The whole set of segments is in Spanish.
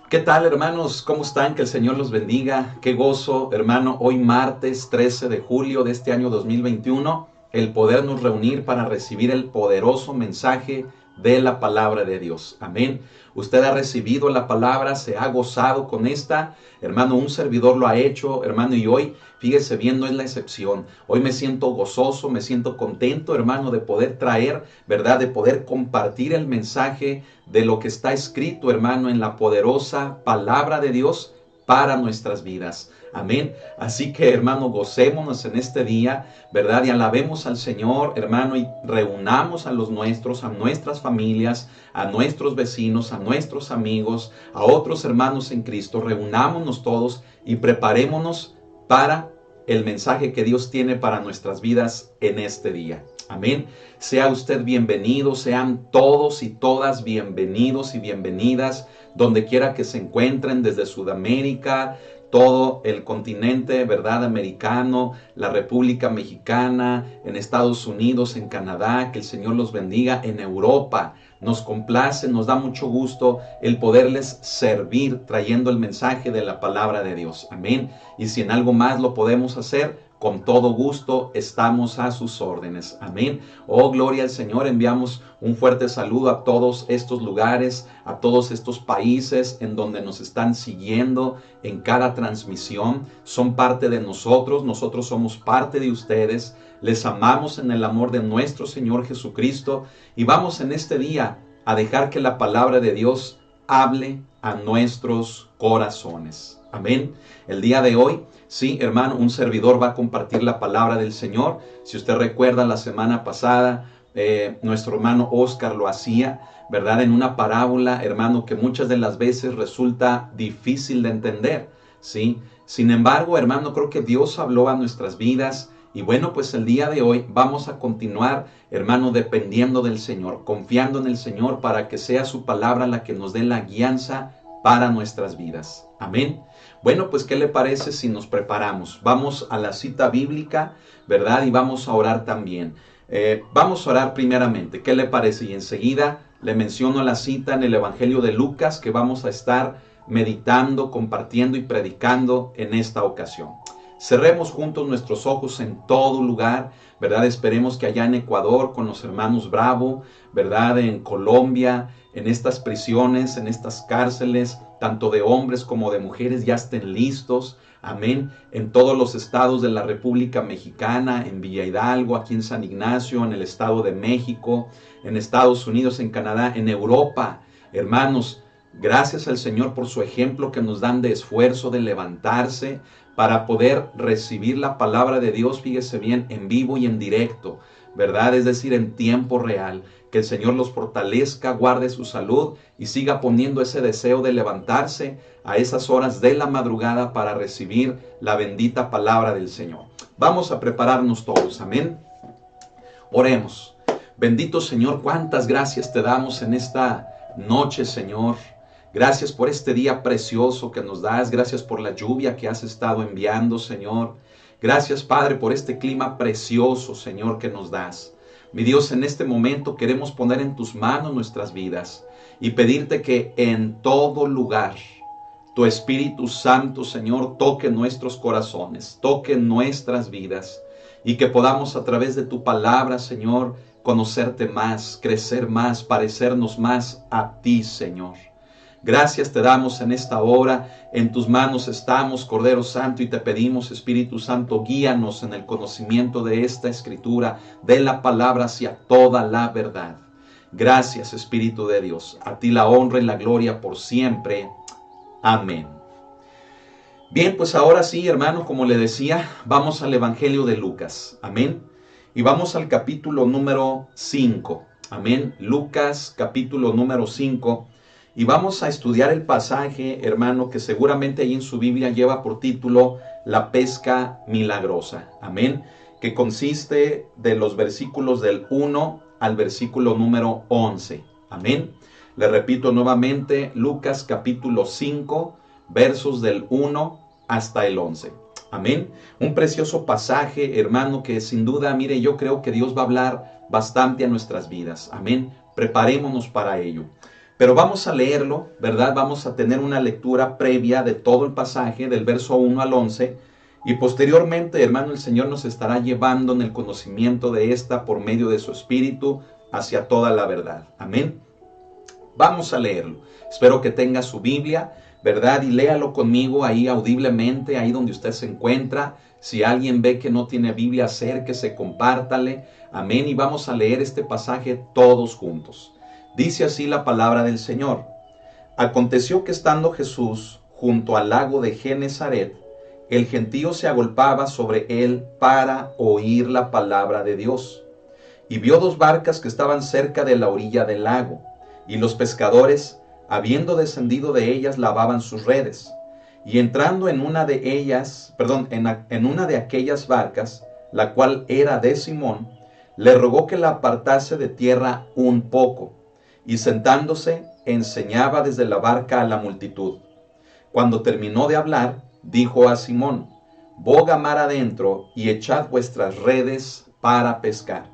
¿Qué tal, hermanos? ¿Cómo están? Que el Señor los bendiga. Qué gozo, hermano, hoy martes 13 de julio de este año 2021, el podernos reunir para recibir el poderoso mensaje de la palabra de Dios. Amén. Usted ha recibido la palabra, se ha gozado con esta. Hermano, un servidor lo ha hecho, hermano, y hoy, fíjese bien, no es la excepción. Hoy me siento gozoso, me siento contento, hermano, de poder traer, ¿verdad? De poder compartir el mensaje de lo que está escrito, hermano, en la poderosa palabra de Dios para nuestras vidas. Amén. Así que, hermano, gocémonos en este día, ¿verdad? Y alabemos al Señor, hermano, y reunamos a los nuestros, a nuestras familias, a nuestros vecinos, a nuestros amigos, a otros hermanos en Cristo. Reunámonos todos y preparémonos para el mensaje que Dios tiene para nuestras vidas en este día. Amén. Sea usted bienvenido, sean todos y todas bienvenidos y bienvenidas, donde quiera que se encuentren, desde Sudamérica, todo el continente, ¿verdad? Americano, la República Mexicana, en Estados Unidos, en Canadá, que el Señor los bendiga, en Europa. Nos complace, nos da mucho gusto el poderles servir trayendo el mensaje de la palabra de Dios. Amén. Y si en algo más lo podemos hacer, con todo gusto estamos a sus órdenes. Amén. Oh, gloria al Señor. Enviamos un fuerte saludo a todos estos lugares, a todos estos países en donde nos están siguiendo en cada transmisión. Son parte de nosotros, nosotros somos parte de ustedes. Les amamos en el amor de nuestro Señor Jesucristo y vamos en este día a dejar que la palabra de Dios hable a nuestros corazones. Amén. El día de hoy, sí, hermano, un servidor va a compartir la palabra del Señor. Si usted recuerda, la semana pasada, nuestro hermano Oscar lo hacía, ¿verdad? En una parábola, hermano, que muchas de las veces resulta difícil de entender, ¿sí? Sin embargo, hermano, creo que Dios habló a nuestras vidas. Y bueno, pues el día de hoy vamos a continuar, hermano, dependiendo del Señor, confiando en el Señor para que sea su palabra la que nos dé la guianza para nuestras vidas. Amén. Bueno, pues ¿qué le parece si nos preparamos? Vamos a la cita bíblica, ¿verdad? Y vamos a orar también. Vamos a orar primeramente. ¿Qué le parece? Y enseguida le menciono la cita en el Evangelio de Lucas que vamos a estar meditando, compartiendo y predicando en esta ocasión. Cerremos juntos nuestros ojos en todo lugar, ¿verdad? Esperemos que allá en Ecuador, con los hermanos Bravo, ¿verdad? En Colombia, en estas prisiones, en estas cárceles, tanto de hombres como de mujeres, ya estén listos. Amén. En todos los estados de la República Mexicana, en Villa Hidalgo, aquí en San Ignacio, en el Estado de México, en Estados Unidos, en Canadá, en Europa. Hermanos, gracias al Señor por su ejemplo que nos dan de esfuerzo, de levantarse para poder recibir la palabra de Dios, fíjese bien, en vivo y en directo, ¿verdad? Es decir, en tiempo real. Que el Señor los fortalezca, guarde su salud y siga poniendo ese deseo de levantarse a esas horas de la madrugada para recibir la bendita palabra del Señor. Vamos a prepararnos todos, amén. Oremos. Bendito Señor, cuántas gracias te damos en esta noche, Señor. Gracias por este día precioso que nos das. Gracias por la lluvia que has estado enviando, Señor. Gracias, Padre, por este clima precioso, Señor, que nos das. Mi Dios, en este momento queremos poner en tus manos nuestras vidas y pedirte que en todo lugar tu Espíritu Santo, Señor, toque nuestros corazones, toque nuestras vidas y que podamos a través de tu palabra, Señor, conocerte más, crecer más, parecernos más a ti, Señor. Gracias te damos en esta hora, en tus manos estamos, Cordero Santo, y te pedimos, Espíritu Santo, guíanos en el conocimiento de esta Escritura, de la palabra hacia toda la verdad. Gracias, Espíritu de Dios, a ti la honra y la gloria por siempre. Amén. Bien, pues ahora sí, hermano, como le decía, vamos al Evangelio de Lucas. Amén. Y vamos al capítulo número 5. Amén. Lucas, capítulo número 5. Y vamos a estudiar el pasaje, hermano, que seguramente ahí en su Biblia lleva por título La pesca milagrosa. Amén. Que consiste de los versículos del 1 al versículo número 11. Amén. Le repito nuevamente, Lucas capítulo 5, versos del 1 hasta el 11. Amén. Un precioso pasaje, hermano, que sin duda, mire, yo creo que Dios va a hablar bastante a nuestras vidas. Amén. Preparémonos para ello. Pero vamos a leerlo, ¿verdad? Vamos a tener una lectura previa de todo el pasaje, del verso 1 al 11, y posteriormente, hermano, el Señor nos estará llevando en el conocimiento de esta por medio de su Espíritu hacia toda la verdad. Amén. Vamos a leerlo. Espero que tenga su Biblia, ¿verdad? Y léalo conmigo ahí audiblemente, ahí donde usted se encuentra. Si alguien ve que no tiene Biblia, acérquese, compártale. Amén. Y vamos a leer este pasaje todos juntos. Dice así la palabra del Señor. Aconteció que estando Jesús junto al lago de Genesaret, el gentío se agolpaba sobre él para oír la palabra de Dios. Y vio dos barcas que estaban cerca de la orilla del lago, y los pescadores, habiendo descendido de ellas, lavaban sus redes. Y entrando en una de ellas, en una de aquellas barcas, la cual era de Simón, le rogó que la apartase de tierra un poco, y sentándose, enseñaba desde la barca a la multitud. Cuando terminó de hablar, dijo a Simón: boga mar adentro y echad vuestras redes para pescar.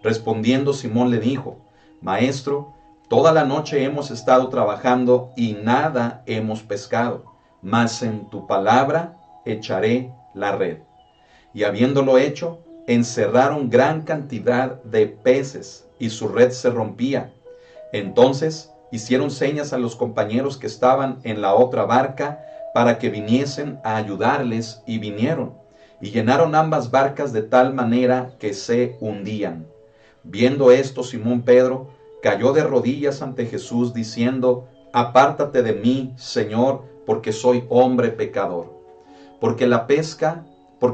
Respondiendo Simón le dijo: Maestro, toda la noche hemos estado trabajando y nada hemos pescado, mas en tu palabra echaré la red. Y habiéndolo hecho, encerraron gran cantidad de peces y su red se rompía. Entonces hicieron señas a los compañeros que estaban en la otra barca para que viniesen a ayudarles, y vinieron, y llenaron ambas barcas de tal manera que se hundían. Viendo esto, Simón Pedro cayó de rodillas ante Jesús, diciendo: apártate de mí, Señor, porque soy hombre pecador. Porque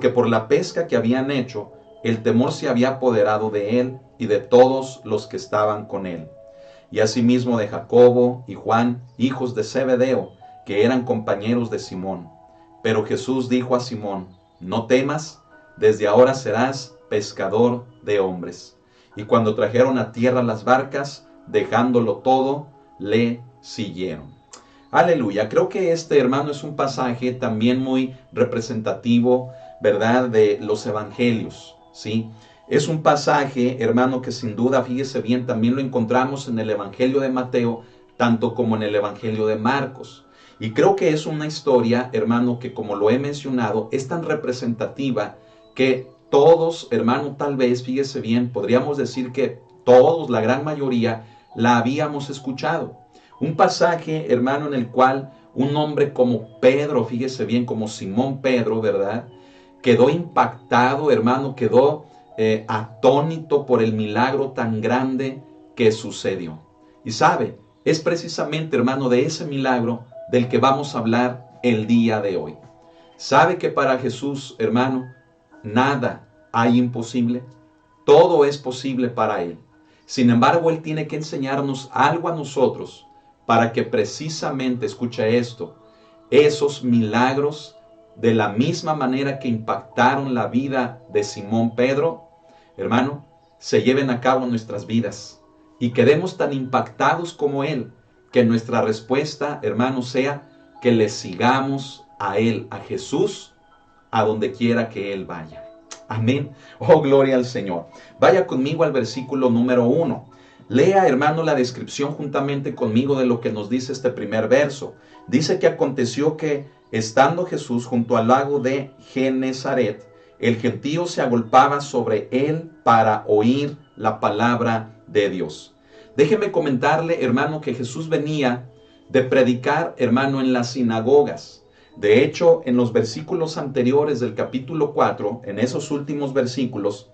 por la pesca que habían hecho, el temor se había apoderado de él y de todos los que estaban con él. Y asimismo de Jacobo y Juan, hijos de Zebedeo, que eran compañeros de Simón. Pero Jesús dijo a Simón: no temas, desde ahora serás pescador de hombres. Y cuando trajeron a tierra las barcas, dejándolo todo, le siguieron. Aleluya. Creo que este, hermano, es un pasaje también muy representativo, ¿verdad?, de los evangelios, ¿sí? Es un pasaje, hermano, que sin duda, fíjese bien, también lo encontramos en el Evangelio de Mateo, tanto como en el Evangelio de Marcos. Y creo que es una historia, hermano, que como lo he mencionado, es tan representativa que todos, hermano, tal vez, fíjese bien, podríamos decir que todos, la gran mayoría, la habíamos escuchado. Un pasaje, hermano, en el cual un hombre como Pedro, fíjese bien, como Simón Pedro, ¿verdad?, quedó impactado, hermano, quedó atónito por el milagro tan grande que sucedió. Y sabe, es precisamente, hermano, de ese milagro del que vamos a hablar el día de hoy. ¿Sabe que para Jesús, hermano, nada hay imposible? Todo es posible para Él. Sin embargo, Él tiene que enseñarnos algo a nosotros para que precisamente, escuche esto, esos milagros, de la misma manera que impactaron la vida de Simón Pedro, hermano, se lleven a cabo en nuestras vidas y quedemos tan impactados como Él, que nuestra respuesta, hermano, sea que le sigamos a Él, a Jesús, a donde quiera que Él vaya. Amén. Oh, gloria al Señor. Vaya conmigo al versículo número 1. Lea, hermano, la descripción juntamente conmigo de lo que nos dice este primer verso. Dice que aconteció que, estando Jesús junto al lago de Genesaret, el gentío se agolpaba sobre él para oír la palabra de Dios. Déjeme comentarle, hermano, que Jesús venía de predicar, hermano, en las sinagogas. De hecho, en los versículos anteriores del capítulo 4, en esos últimos versículos,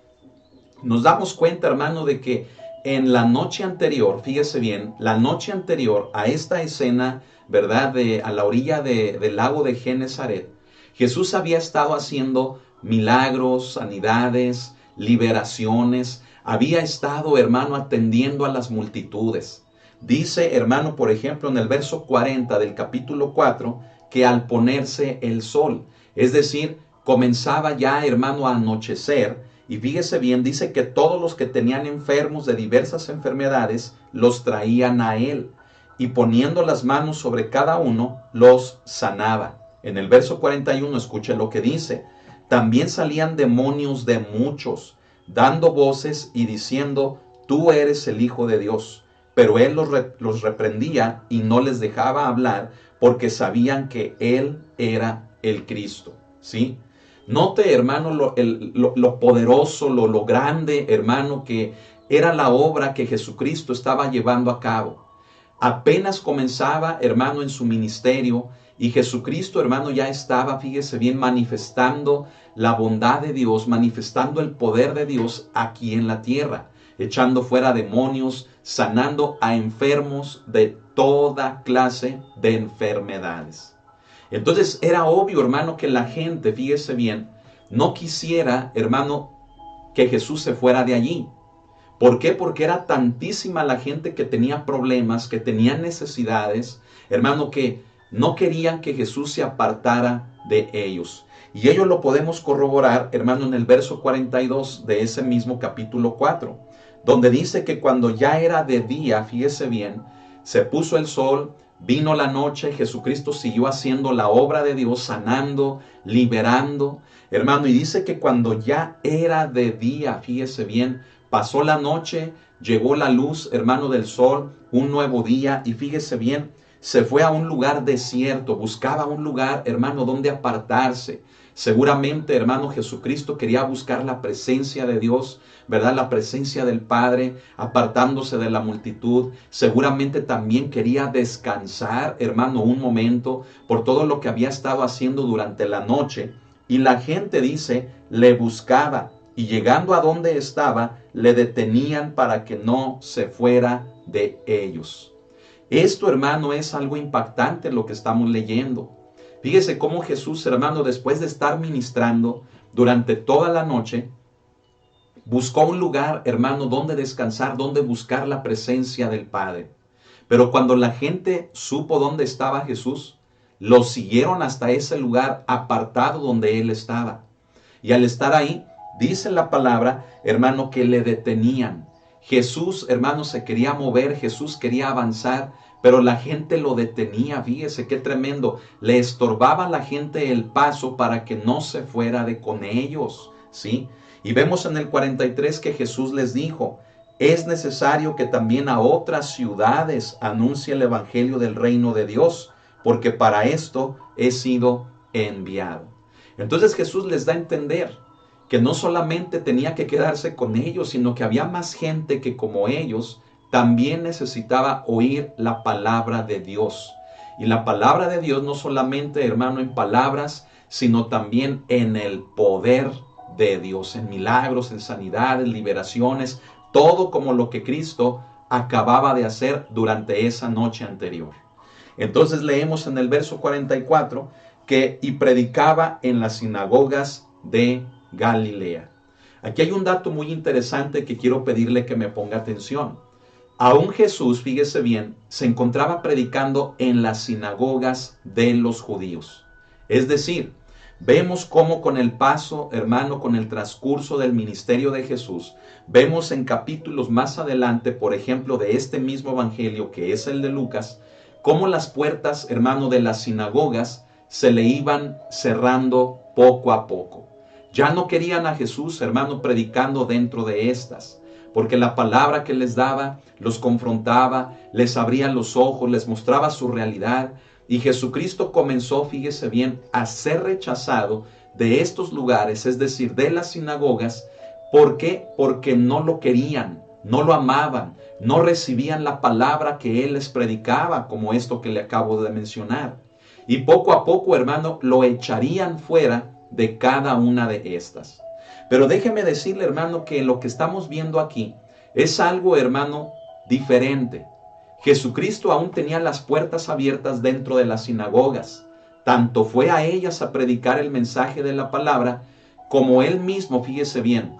nos damos cuenta, hermano, de que en la noche anterior, fíjese bien, la noche anterior a esta escena, ¿verdad?, a la orilla del lago de Genesaret, Jesús había estado haciendo milagros, sanidades, liberaciones, había estado, hermano, atendiendo a las multitudes. Dice, hermano, por ejemplo, en el verso 40 del capítulo 4, que al ponerse el sol, es decir, comenzaba ya, hermano, a anochecer, y fíjese bien, dice que todos los que tenían enfermos de diversas enfermedades los traían a él, y poniendo las manos sobre cada uno, los sanaba. En el verso 41, escuche lo que dice: también salían demonios de muchos, dando voces y diciendo: tú eres el Hijo de Dios. pero él los reprendía y no les dejaba hablar porque sabían que él era el Cristo, ¿sí? Note, hermano, lo poderoso, lo grande, hermano, que era la obra que Jesucristo estaba llevando a cabo. Apenas comenzaba, hermano, en su ministerio, y Jesucristo, hermano, ya estaba, fíjese bien, manifestando la bondad de Dios, manifestando el poder de Dios aquí en la tierra, echando fuera demonios, sanando a enfermos de toda clase de enfermedades. Entonces era obvio, hermano, que la gente, fíjese bien, no quisiera, hermano, que Jesús se fuera de allí. ¿Por qué? Porque era tantísima la gente que tenía problemas, que tenía necesidades, hermano, que no querían que Jesús se apartara de ellos. Y ello lo podemos corroborar, hermano, en el verso 42 de ese mismo capítulo 4, donde dice que cuando ya era de día, fíjese bien, se puso el sol, vino la noche, Jesucristo siguió haciendo la obra de Dios, sanando, liberando, hermano, y dice que cuando ya era de día, fíjese bien, pasó la noche, llegó la luz, hermano, del sol, un nuevo día, y fíjese bien, se fue a un lugar desierto, buscaba un lugar, hermano, donde apartarse. Seguramente, hermano, Jesucristo quería buscar la presencia de Dios, ¿verdad? La presencia del Padre, apartándose de la multitud. Seguramente también quería descansar, hermano, un momento por todo lo que había estado haciendo durante la noche. Y la gente, dice, le buscaba. Y llegando a donde estaba, le detenían para que no se fuera de ellos. Esto, hermano, es algo impactante lo que estamos leyendo. Fíjese cómo Jesús, hermano, después de estar ministrando durante toda la noche, buscó un lugar, hermano, donde descansar, donde buscar la presencia del Padre. Pero cuando la gente supo dónde estaba Jesús, lo siguieron hasta ese lugar apartado donde él estaba. Y al estar ahí, dice la palabra, hermano, que le detenían. Jesús, hermano, se quería mover, Jesús quería avanzar, pero la gente lo detenía. Fíjese qué tremendo. Le estorbaba a la gente el paso para que no se fuera de con ellos, ¿sí? Y vemos en el 43 que Jesús les dijo, es necesario que también a otras ciudades anuncie el evangelio del reino de Dios, porque para esto he sido enviado. Entonces Jesús les da a entender que no solamente tenía que quedarse con ellos, sino que había más gente que como ellos también necesitaba oír la palabra de Dios. Y la palabra de Dios no solamente, hermano, en palabras, sino también en el poder de Dios, en milagros, en sanidades, liberaciones, todo como lo que Cristo acababa de hacer durante esa noche anterior. Entonces leemos en el verso 44 que y predicaba en las sinagogas de Galilea. Aquí hay un dato muy interesante que quiero pedirle que me ponga atención. Aún Jesús, fíjese bien, se encontraba predicando en las sinagogas de los judíos. Es decir, vemos cómo con el paso, hermano, con el transcurso del ministerio de Jesús, vemos en capítulos más adelante, por ejemplo, de este mismo evangelio que es el de Lucas, cómo las puertas, hermano, de las sinagogas se le iban cerrando poco a poco. Ya no querían a Jesús, hermano, predicando dentro de estas, porque la palabra que les daba los confrontaba, les abría los ojos, les mostraba su realidad. Y Jesucristo comenzó, fíjese bien, a ser rechazado de estos lugares, es decir, de las sinagogas. ¿Por qué? Porque no lo querían, no lo amaban, no recibían la palabra que Él les predicaba, como esto que le acabo de mencionar. Y poco a poco, hermano, lo echarían fuera de cada una de estas. Pero déjeme decirle, hermano, que lo que estamos viendo aquí es algo, hermano, diferente. Jesucristo aún tenía las puertas abiertas dentro de las sinagogas. Tanto fue a ellas a predicar el mensaje de la palabra, como Él mismo, fíjese bien,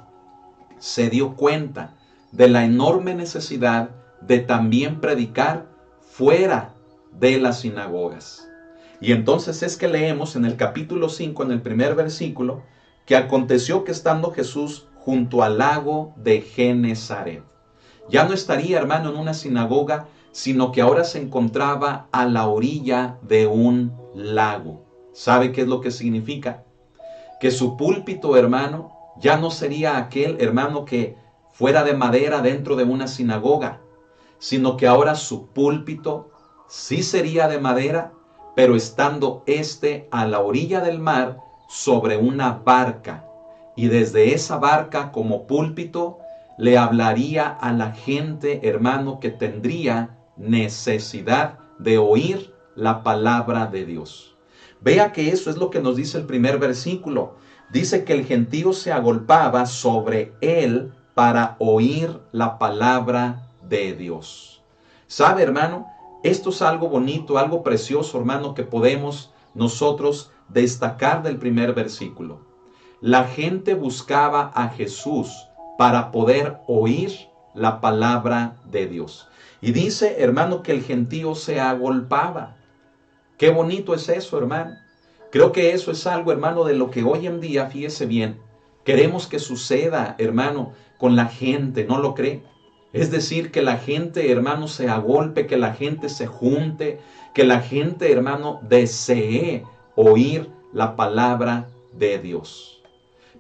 se dio cuenta de la enorme necesidad de también predicar fuera de las sinagogas. Y entonces es que leemos en el capítulo 5, en el primer versículo, que aconteció que estando Jesús junto al lago de Genesaret, ya no estaría, hermano, en una sinagoga, sino que ahora se encontraba a la orilla de un lago. ¿Sabe qué es lo que significa? Que su púlpito, hermano, ya no sería aquel, hermano, que fuera de madera dentro de una sinagoga, sino que ahora su púlpito sí sería de madera, pero estando éste a la orilla del mar sobre una barca, y desde esa barca como púlpito le hablaría a la gente, hermano, que tendría necesidad de oír la palabra de Dios. Vea que eso es lo que nos dice el primer versículo. Dice que el gentío se agolpaba sobre él para oír la palabra de Dios. ¿Sabe, hermano? Esto es algo bonito, algo precioso, hermano, que podemos nosotros destacar del primer versículo. La gente buscaba a Jesús para poder oír la palabra de Dios. Y dice, hermano, que el gentío se agolpaba. Qué bonito es eso, hermano. Creo que eso es algo, hermano, de lo que hoy en día, fíjese bien, queremos que suceda, hermano, con la gente, ¿no lo cree? Es decir, que la gente, hermano, se agolpe, que la gente se junte, que la gente, hermano, desee oír la palabra de Dios.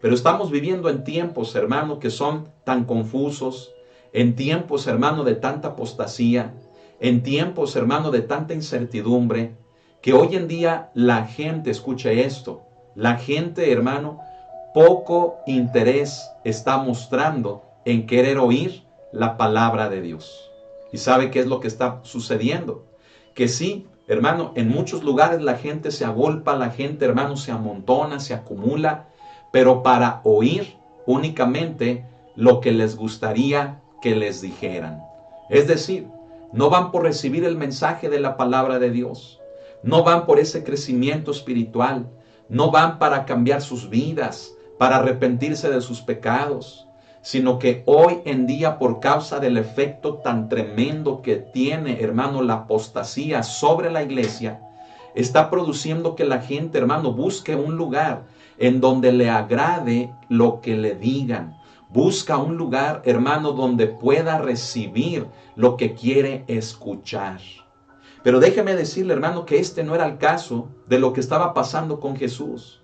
Pero estamos viviendo en tiempos, hermano, que son tan confusos, en tiempos, hermano, de tanta apostasía, en tiempos, hermano, de tanta incertidumbre, que hoy en día la gente, escuche esto, la gente, hermano, poco interés está mostrando en querer oír la palabra de Dios. ¿Y sabe qué es lo que está sucediendo? Que sí, hermano, en muchos lugares la gente se agolpa, la gente, hermano, se amontona, se acumula, pero para oír únicamente lo que les gustaría que les dijeran. Es decir, no van por recibir el mensaje de la palabra de Dios. No van por ese crecimiento espiritual. No van para cambiar sus vidas, para arrepentirse de sus pecados, sino que hoy en día, por causa del efecto tan tremendo que tiene, hermano, la apostasía sobre la iglesia, está produciendo que la gente, hermano, busque un lugar en donde le agrade lo que le digan. Busca un lugar, hermano, donde pueda recibir lo que quiere escuchar. Pero déjeme decirle, hermano, que este no era el caso de lo que estaba pasando con Jesús.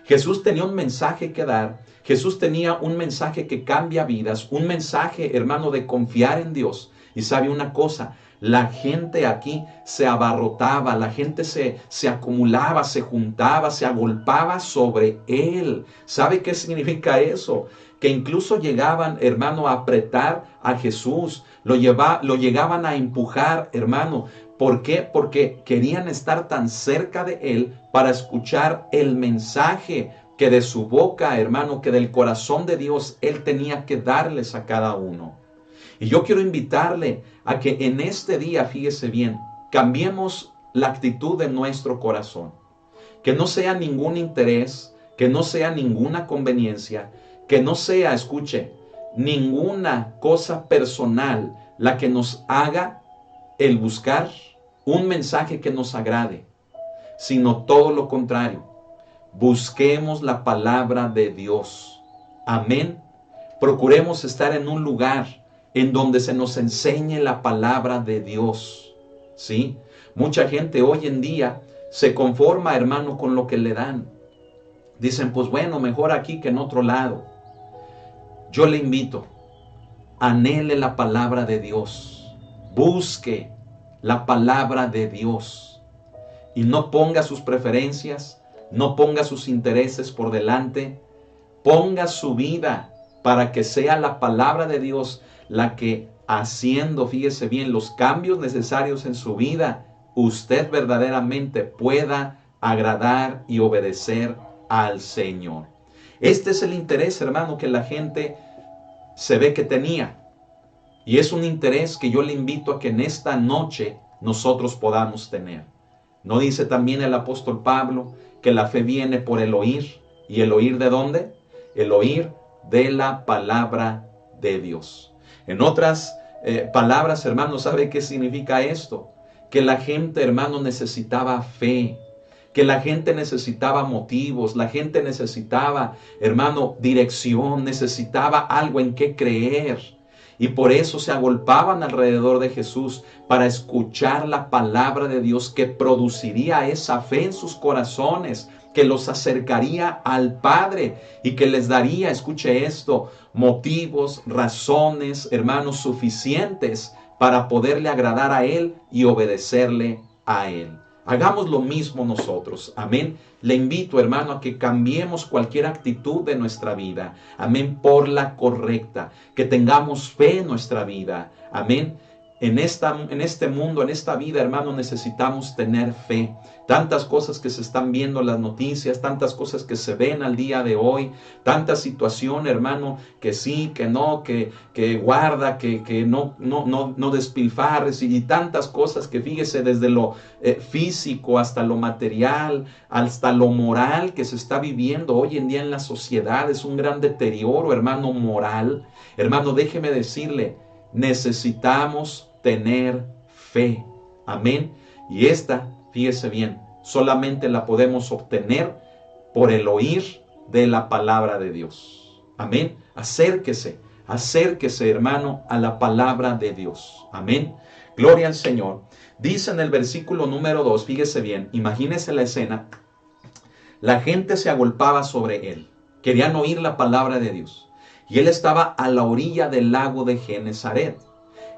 Jesús tenía un mensaje que dar. Jesús tenía un mensaje que cambia vidas, un mensaje, hermano, de confiar en Dios. Y sabe una cosa, la gente aquí se abarrotaba, la gente se acumulaba, se juntaba, se agolpaba sobre él. ¿Sabe qué significa eso? Que incluso llegaban, hermano, a apretar a Jesús, lo llegaban a empujar, hermano. ¿Por qué? Porque querían estar tan cerca de él para escuchar el mensaje que de su boca, hermano, que del corazón de Dios él tenía que darles a cada uno. Y yo quiero invitarle a que en este día, fíjese bien, cambiemos la actitud de nuestro corazón. Que no sea ningún interés, que no sea ninguna conveniencia, que no sea, escuche, ninguna cosa personal la que nos haga el buscar un mensaje que nos agrade, sino todo lo contrario. Busquemos la palabra de Dios. Amén. Procuremos estar en un lugar en donde se nos enseñe la palabra de Dios. ¿Sí? Mucha gente hoy en día se conforma, hermano, con lo que le dan. Dicen, pues bueno, mejor aquí que en otro lado. Yo le invito, anhele la palabra de Dios. Busque la palabra de Dios. Y no ponga sus preferencias, no ponga sus intereses por delante. Ponga su vida para que sea la palabra de Dios la que, haciendo, fíjese bien, los cambios necesarios en su vida, usted verdaderamente pueda agradar y obedecer al Señor. Este es el interés, hermano, que la gente se ve que tenía. Y es un interés que yo le invito a que en esta noche nosotros podamos tener. ¿No dice también el apóstol Pablo que la fe viene por el oír? ¿Y el oír de dónde? El oír de la palabra de Dios. En otras palabras, hermano, ¿sabe qué significa esto? Que la gente, hermano, necesitaba fe. Que la gente necesitaba motivos, la gente necesitaba, hermano, dirección, necesitaba algo en qué creer. Y por eso se agolpaban alrededor de Jesús para escuchar la palabra de Dios que produciría esa fe en sus corazones, que los acercaría al Padre y que les daría, escuche esto, motivos, razones, hermanos, suficientes para poderle agradar a Él y obedecerle a Él. Hagamos lo mismo nosotros. Amén. Le invito, hermano, a que cambiemos cualquier actitud de nuestra vida. Amén. Por la correcta. Que tengamos fe en nuestra vida. Amén. En este mundo, en esta vida, hermano, necesitamos tener fe. Tantas cosas que se están viendo en las noticias, tantas cosas que se ven al día de hoy, tanta situación, hermano, que sí, que no, que guarda, que no despilfarres, y tantas cosas que fíjese desde lo físico hasta lo material, hasta lo moral que se está viviendo hoy en día en la sociedad. Es un gran deterioro, hermano, moral. Hermano, déjeme decirle, necesitamos tener fe. Amén. Y esta, fíjese bien, solamente la podemos obtener por el oír de la palabra de Dios. Amén. Acérquese, hermano, a la palabra de Dios. Amén. Gloria al Señor. Dice en el versículo número 2, fíjese bien, imagínese la escena. La gente se agolpaba sobre él. Querían oír la palabra de Dios. Y él estaba a la orilla del lago de Genesaret.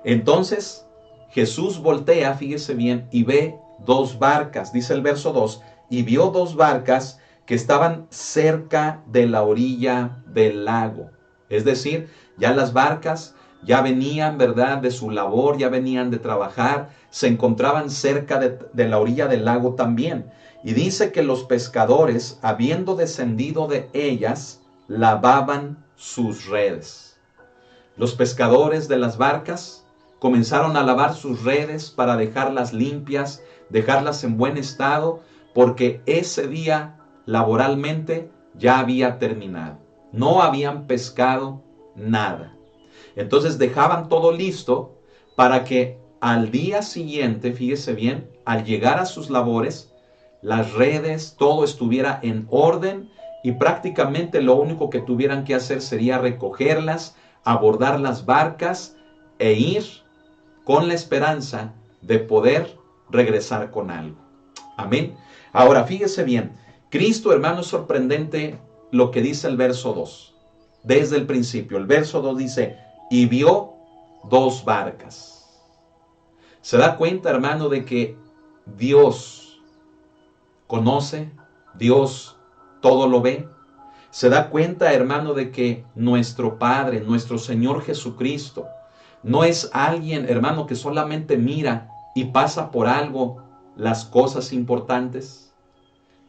Entonces Jesús voltea, fíjese bien, y ve dos barcas. Dice el verso 2, y vio dos barcas que estaban cerca de la orilla del lago. Es decir, ya las barcas ya venían, ¿verdad?, de su labor, ya venían de trabajar, se encontraban cerca de la orilla del lago también. Y dice que los pescadores, habiendo descendido de ellas, lavaban sus redes. Los pescadores de las barcas comenzaron a lavar sus redes para dejarlas limpias, dejarlas en buen estado, porque ese día laboralmente ya había terminado. No habían pescado nada. Entonces dejaban todo listo para que al día siguiente, fíjese bien, al llegar a sus labores, las redes, todo estuviera en orden y prácticamente lo único que tuvieran que hacer sería recogerlas, abordar las barcas e ir con la esperanza de poder regresar con algo. Amén. Ahora, fíjese bien, Cristo, hermano, es sorprendente lo que dice el verso 2. Desde el principio, el verso 2 dice, y vio dos barcas. ¿Se da cuenta, hermano, de que Dios conoce, Dios todo lo ve? ¿Se da cuenta, hermano, de que nuestro Padre, nuestro Señor Jesucristo, no es alguien, hermano, que solamente mira y pasa por algo las cosas importantes?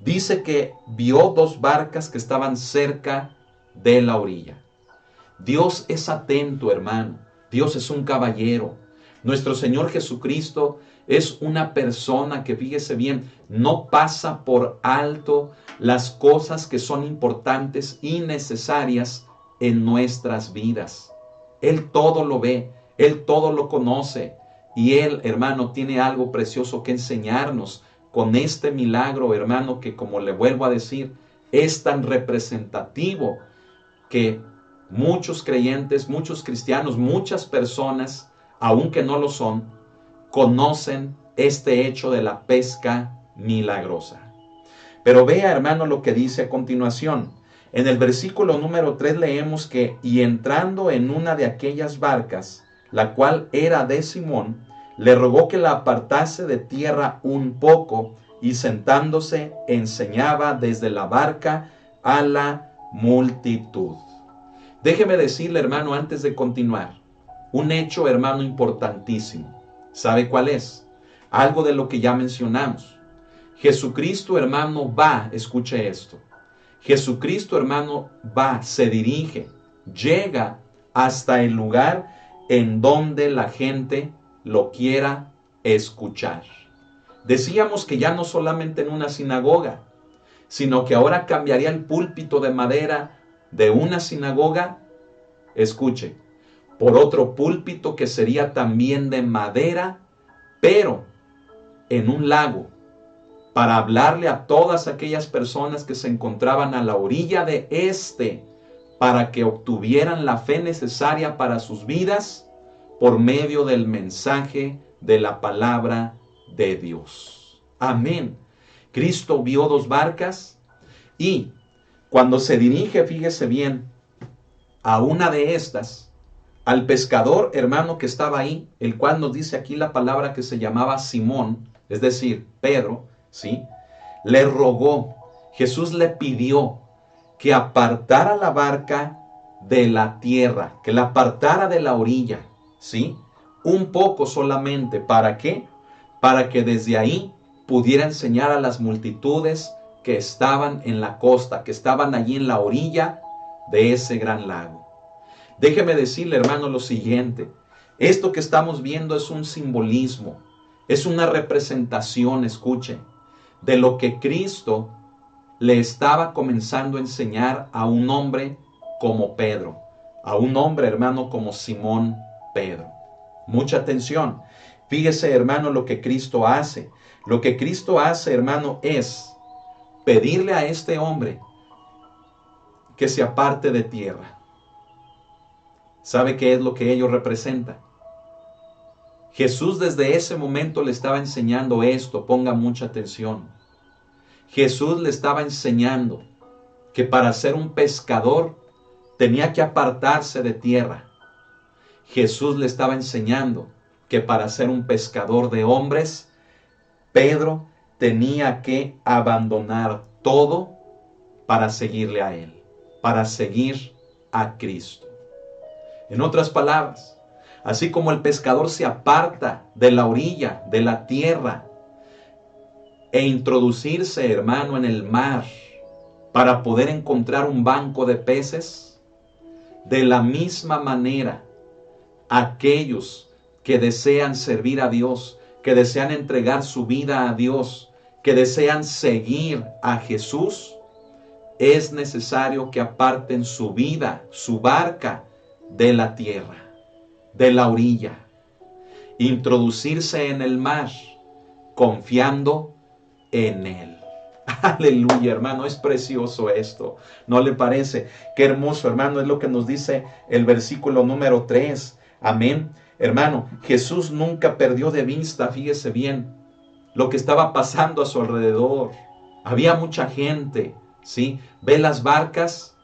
Dice que vio dos barcas que estaban cerca de la orilla. Dios es atento, hermano. Dios es un caballero. Nuestro Señor Jesucristo es una persona que, fíjese bien, no pasa por alto las cosas que son importantes y necesarias en nuestras vidas. Él todo lo ve, Él todo lo conoce. Y Él, hermano, tiene algo precioso que enseñarnos con este milagro, hermano, que, como le vuelvo a decir, es tan representativo que muchos creyentes, muchos cristianos, muchas personas, aunque no lo son, conocen este hecho de la pesca milagrosa. Pero vea, hermano, lo que dice a continuación. En el versículo número 3 leemos que, y entrando en una de aquellas barcas, la cual era de Simón, le rogó que la apartase de tierra un poco, y sentándose enseñaba desde la barca a la multitud. Déjeme decirle, hermano, antes de continuar, un hecho, hermano, importantísimo. ¿Sabe cuál es? Algo de lo que ya mencionamos. Jesucristo, hermano, va, escuche esto. Jesucristo, hermano, va, se dirige, llega hasta el lugar en donde la gente lo quiera escuchar. Decíamos que ya no solamente en una sinagoga, sino que ahora cambiaría el púlpito de madera de una sinagoga, escuche, por otro púlpito que sería también de madera, pero en un lago, para hablarle a todas aquellas personas que se encontraban a la orilla de este, para que obtuvieran la fe necesaria para sus vidas por medio del mensaje de la palabra de Dios. Amén. Cristo vio dos barcas y cuando se dirige, fíjese bien, a una de estas, al pescador, hermano, que estaba ahí, el cual nos dice aquí la palabra que se llamaba Simón, es decir, Pedro, ¿sí? Le rogó, Jesús le pidió que apartara la barca de la tierra, que la apartara de la orilla, ¿sí? Un poco solamente, ¿para qué? Para que desde ahí pudiera enseñar a las multitudes que estaban en la costa, que estaban allí en la orilla de ese gran lago. Déjeme decirle, hermano, lo siguiente. Esto que estamos viendo es un simbolismo, es una representación, escuche, de lo que Cristo le estaba comenzando a enseñar a un hombre como Pedro, a un hombre, hermano, como Simón Pedro. Mucha atención. Fíjese, hermano, lo que Cristo hace. Lo que Cristo hace, hermano, es pedirle a este hombre que se aparte de tierra. ¿Sabe qué es lo que ello representa? Jesús desde ese momento le estaba enseñando esto, ponga mucha atención. Jesús le estaba enseñando que para ser un pescador tenía que apartarse de tierra. Jesús le estaba enseñando que para ser un pescador de hombres, Pedro tenía que abandonar todo para seguirle a él, para seguir a Cristo. En otras palabras, así como el pescador se aparta de la orilla, de la tierra, e introducirse, hermano, en el mar para poder encontrar un banco de peces, de la misma manera, aquellos que desean servir a Dios, que desean entregar su vida a Dios, que desean seguir a Jesús, es necesario que aparten su vida, su barca, de la tierra, de la orilla, introducirse en el mar, confiando en Él. Aleluya, hermano, es precioso esto, ¿no le parece? Qué hermoso, hermano, es lo que nos dice el versículo número 3. Amén. Hermano, Jesús nunca perdió de vista, fíjese bien, lo que estaba pasando a su alrededor. Había mucha gente, ¿sí? Ve las barcas,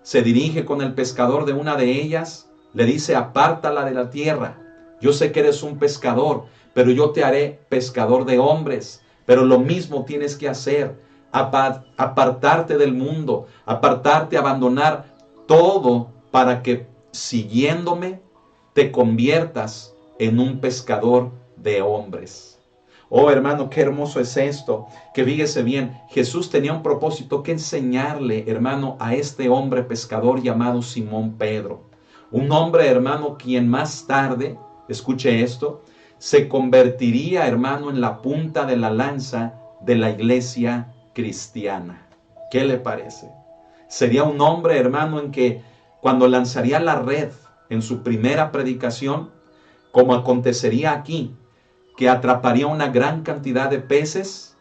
se dirige con el pescador de una de ellas, le dice, apártala de la tierra. Yo sé que eres un pescador, pero yo te haré pescador de hombres. Pero lo mismo tienes que hacer, apartarte del mundo, apartarte, abandonar todo para que siguiéndome te conviertas en un pescador de hombres. Oh, hermano, qué hermoso es esto, que fíjese bien, Jesús tenía un propósito que enseñarle, hermano, a este hombre pescador llamado Simón Pedro. Un hombre, hermano, quien más tarde, escuche esto, se convertiría, hermano, en la punta de la lanza de la iglesia cristiana. ¿Qué le parece? Sería un hombre, hermano, en que cuando lanzaría la red en su primera predicación, como acontecería aquí, que atraparía una gran cantidad de peces,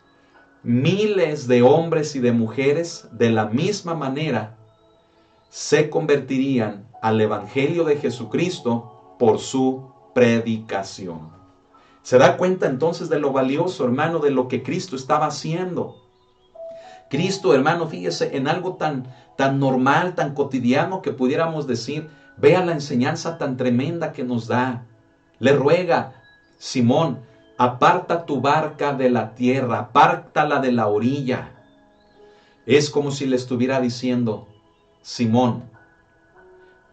miles de hombres y de mujeres de la misma manera se convertirían al evangelio de Jesucristo por su predicación. ¿Se da cuenta entonces de lo valioso, hermano, de lo que Cristo estaba haciendo? Cristo, hermano, fíjese, en algo tan normal, tan cotidiano que pudiéramos decir, vea la enseñanza tan tremenda que nos da. Le ruega, Simón, aparta tu barca de la tierra, apártala de la orilla. Es como si le estuviera diciendo, Simón,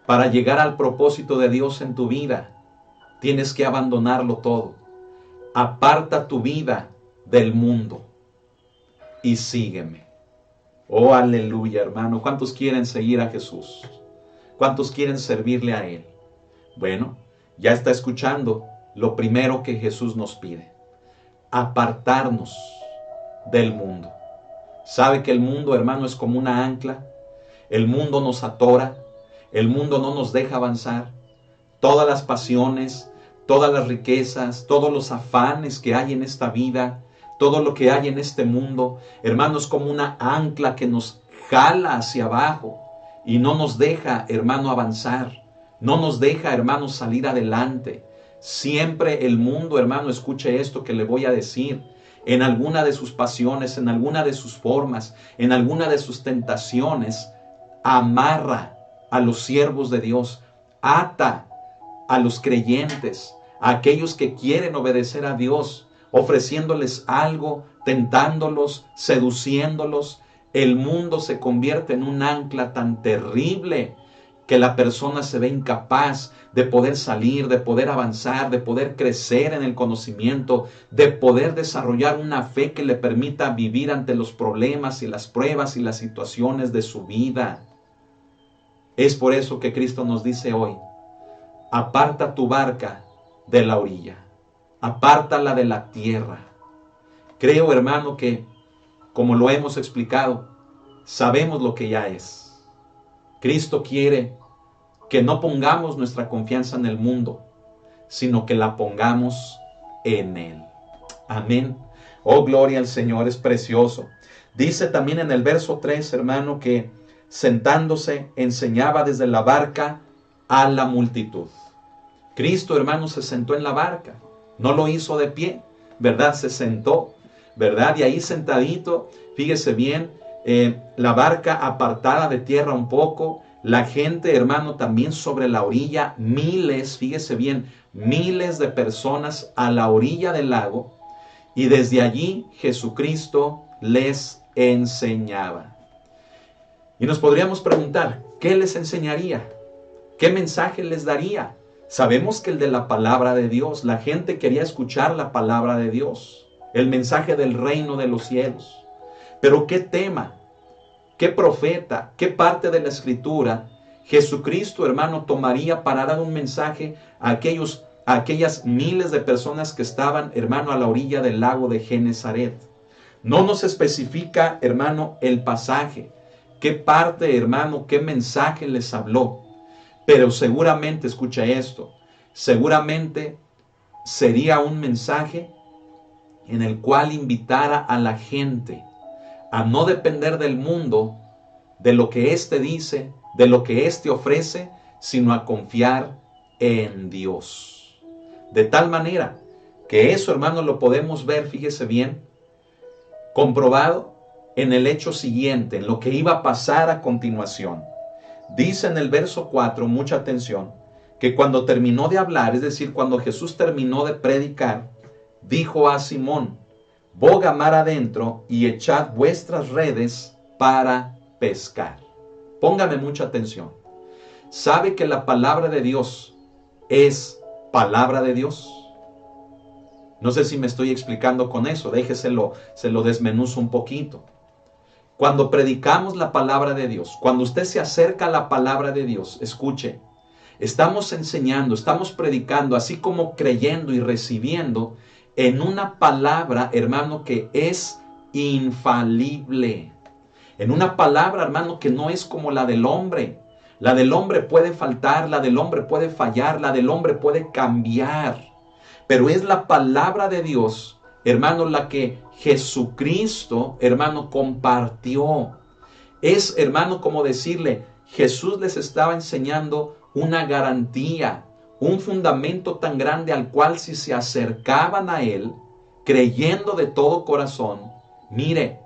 para llegar al propósito de Dios en tu vida, tienes que abandonarlo todo. Aparta tu vida del mundo y sígueme. Oh, aleluya, hermano. ¿Cuántos quieren seguir a Jesús? ¿Cuántos quieren servirle a Él? Bueno, ya está escuchando lo primero que Jesús nos pide. Apartarnos del mundo. ¿Sabe que el mundo, hermano, es como una ancla? El mundo nos atora. El mundo no nos deja avanzar. Todas las pasiones, todas las riquezas, todos los afanes que hay en esta vida, todo lo que hay en este mundo, hermanos, como una ancla que nos jala hacia abajo y no nos deja, hermano, avanzar. No nos deja, hermano, salir adelante. Siempre el mundo, hermano, escuche esto que le voy a decir. En alguna de sus pasiones, en alguna de sus formas, en alguna de sus tentaciones, amarra a los siervos de Dios, ata a los creyentes, a aquellos que quieren obedecer a Dios, ofreciéndoles algo, tentándolos, seduciéndolos. El mundo se convierte en un ancla tan terrible que la persona se ve incapaz de poder salir, de poder avanzar, de poder crecer en el conocimiento, de poder desarrollar una fe que le permita vivir ante los problemas y las pruebas y las situaciones de su vida. Es por eso que Cristo nos dice hoy: aparta tu barca de la orilla, apártala de la tierra. Creo, hermano, que como lo hemos explicado, sabemos lo que ya es. Cristo quiere que no pongamos nuestra confianza en el mundo, sino que la pongamos en Él. Amén. Oh, gloria al Señor, es precioso. Dice también en el verso 3, hermano, que sentándose enseñaba desde la barca a la multitud. Cristo, hermano, se sentó en la barca. No lo hizo de pie, ¿verdad? Se sentó, ¿verdad? Y ahí sentadito, fíjese bien, la barca apartada de tierra un poco, la gente, hermano, también sobre la orilla, miles, fíjese bien, miles de personas a la orilla del lago, y desde allí Jesucristo les enseñaba. Y nos podríamos preguntar, ¿qué les enseñaría? ¿Qué mensaje les daría? Sabemos que el de la palabra de Dios, la gente quería escuchar la palabra de Dios, el mensaje del reino de los cielos. Pero ¿qué tema? ¿Qué profeta? ¿Qué parte de la escritura Jesucristo, hermano, tomaría para dar un mensaje a aquellas miles de personas que estaban, hermano, a la orilla del lago de Genesaret? No nos especifica, hermano, el pasaje. ¿Qué parte, hermano, qué mensaje les habló? Pero seguramente, escucha esto, seguramente sería un mensaje en el cual invitara a la gente a no depender del mundo, de lo que éste dice, de lo que éste ofrece, sino a confiar en Dios. De tal manera que eso, hermano, lo podemos ver, fíjese bien, comprobado en el hecho siguiente, en lo que iba a pasar a continuación. Dice en el verso 4, mucha atención, que cuando terminó de hablar, es decir, cuando Jesús terminó de predicar, dijo a Simón: boga mar adentro y echad vuestras redes para pescar. Póngame mucha atención. ¿Sabe que la palabra de Dios es palabra de Dios? No sé si me estoy explicando con eso, déjeselo, se lo desmenuzo un poquito. Cuando predicamos la palabra de Dios, cuando usted se acerca a la palabra de Dios, escuche, estamos enseñando, estamos predicando, así como creyendo y recibiendo en una palabra, hermano, que es infalible. En una palabra, hermano, que no es como la del hombre. La del hombre puede faltar, la del hombre puede fallar, la del hombre puede cambiar. Pero es la palabra de Dios, hermano, la que Jesucristo, hermano, compartió. Es, hermano, como decirle, Jesús les estaba enseñando una garantía, un fundamento tan grande al cual si se acercaban a Él, creyendo de todo corazón, mire,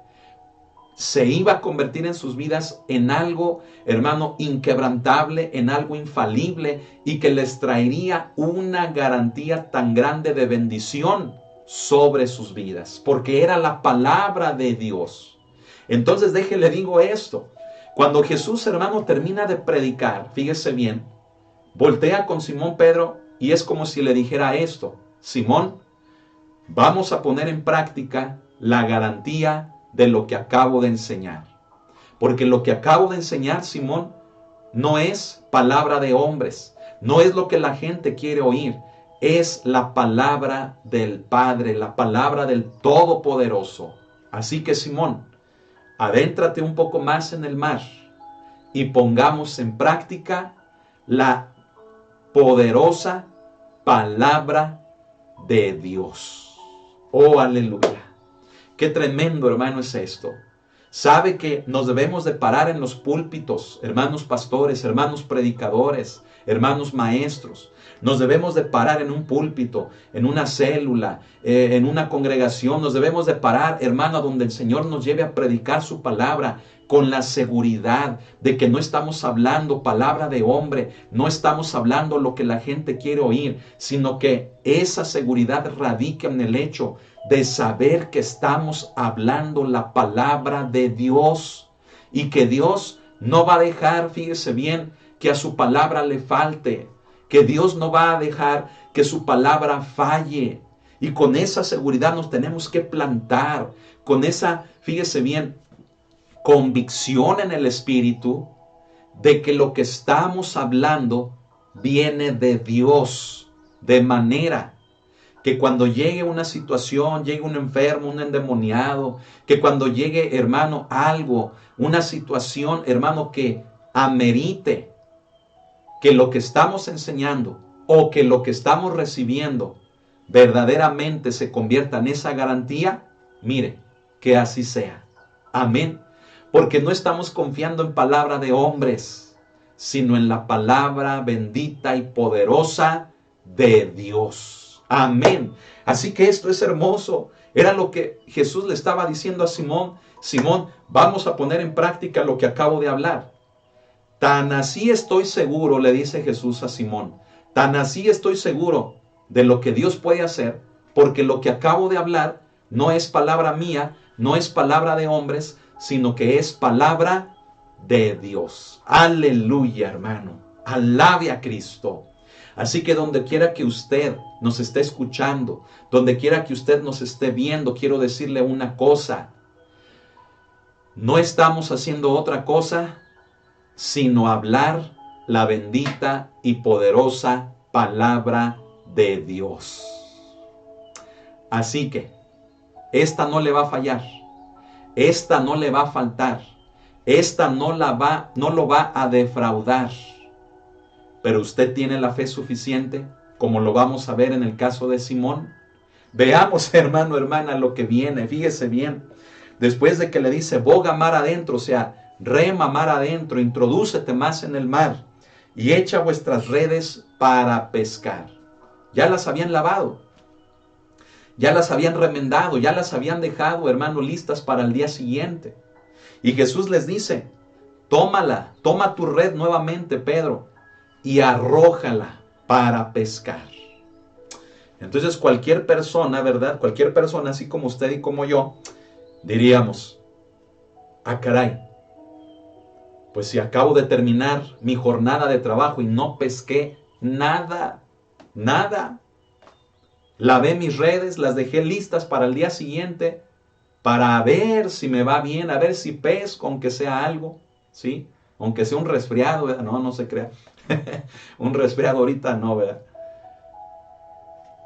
se iba a convertir en sus vidas en algo, hermano, inquebrantable, en algo infalible, y que les traería una garantía tan grande de bendición sobre sus vidas, porque era la palabra de Dios. Entonces déjele digo esto, cuando Jesús, hermano, termina de predicar, fíjese bien, voltea con Simón Pedro y es como si le dijera esto: Simón, vamos a poner en práctica la garantía de lo que acabo de enseñar. Porque lo que acabo de enseñar, Simón, no es palabra de hombres, no es lo que la gente quiere oír, es la palabra del Padre, la palabra del Todopoderoso. Así que, Simón, adéntrate un poco más en el mar y pongamos en práctica la poderosa palabra de Dios. Oh, aleluya. Qué tremendo, hermano, es esto. Sabe que nos debemos de parar en los púlpitos, hermanos pastores, hermanos predicadores, hermanos maestros. Nos debemos de parar en un púlpito, en una célula, en una congregación. Nos debemos de parar, hermano, donde el Señor nos lleve a predicar su palabra con la seguridad de que no estamos hablando palabra de hombre, no estamos hablando lo que la gente quiere oír, sino que esa seguridad radica en el hecho de saber que estamos hablando la palabra de Dios y que Dios no va a dejar, fíjese bien, que a su palabra le falte, que Dios no va a dejar que su palabra falle. Y con esa seguridad nos tenemos que plantar, con esa, fíjese bien, convicción en el Espíritu de que lo que estamos hablando viene de Dios, de manera que cuando llegue una situación, llegue un enfermo, un endemoniado, que cuando llegue, hermano, algo, una situación, hermano, que amerite que lo que estamos enseñando o que lo que estamos recibiendo verdaderamente se convierta en esa garantía, mire, que así sea. Amén. Porque no estamos confiando en palabra de hombres, sino en la palabra bendita y poderosa de Dios. Amén. Así que esto es hermoso. Era lo que Jesús le estaba diciendo a Simón. Simón, vamos a poner en práctica lo que acabo de hablar. Tan así estoy seguro, le dice Jesús a Simón, tan así estoy seguro de lo que Dios puede hacer, porque lo que acabo de hablar no es palabra mía, no es palabra de hombres, sino que es palabra de Dios. Aleluya, hermano. Alabe a Cristo. Así que donde quiera que usted nos esté escuchando, donde quiera que usted nos esté viendo, quiero decirle una cosa. No estamos haciendo otra cosa sino hablar la bendita y poderosa palabra de Dios. Así que esta no le va a fallar, esta no le va a faltar, esta no lo va a defraudar. Pero usted tiene la fe suficiente, como lo vamos a ver en el caso de Simón. Veamos, hermano, hermana, lo que viene. Fíjese bien. Después de que le dice, boga mar adentro, o sea, rema mar adentro, introdúcete más en el mar y echa vuestras redes para pescar. Ya las habían lavado, ya las habían remendado, ya las habían dejado, hermano, listas para el día siguiente. Y Jesús les dice, tómala, toma tu red nuevamente, Pedro, y arrójala para pescar. Entonces cualquier persona, ¿verdad? Cualquier persona, así como usted y como yo, diríamos, ah, caray, pues si acabo de terminar mi jornada de trabajo y no pesqué nada, lavé mis redes, las dejé listas para el día siguiente, para ver si me va bien, a ver si pesco, aunque sea algo, ¿sí? Aunque sea un resfriado, ¿verdad? No se crea. Un resfriado ahorita no, ¿verdad?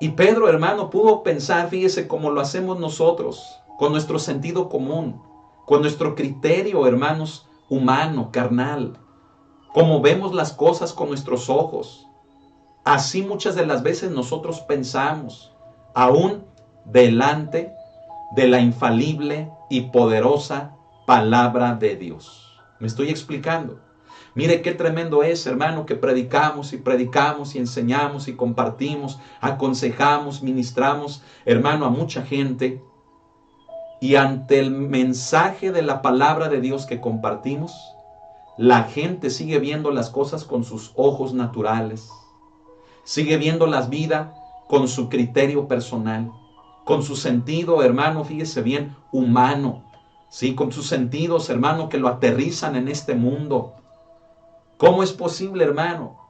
Y Pedro, hermano, pudo pensar, fíjese, como lo hacemos nosotros, con nuestro sentido común, con nuestro criterio, hermanos, humano, carnal, como vemos las cosas con nuestros ojos. Así muchas de las veces nosotros pensamos, aún delante de la infalible y poderosa palabra de Dios. ¿Me estoy explicando? Mire qué tremendo es, hermano, que predicamos y enseñamos y compartimos, aconsejamos, ministramos, hermano, a mucha gente. Y ante el mensaje de la palabra de Dios que compartimos, la gente sigue viendo las cosas con sus ojos naturales. Sigue viendo las vidas con su criterio personal, con su sentido, hermano, fíjese bien, humano. Sí, con sus sentidos, hermano, que lo aterrizan en este mundo. ¿Cómo es posible, hermano,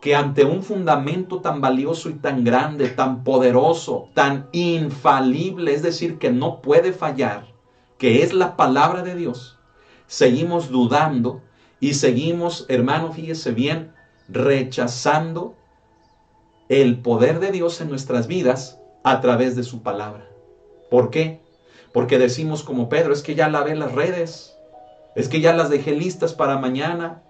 que ante un fundamento tan valioso y tan grande, tan poderoso, tan infalible, es decir, que no puede fallar, que es la palabra de Dios, seguimos dudando y seguimos, hermano, fíjese bien, rechazando el poder de Dios en nuestras vidas a través de su palabra? ¿Por qué? Porque decimos como Pedro, es que ya lavé las redes, es que ya las dejé listas para mañana,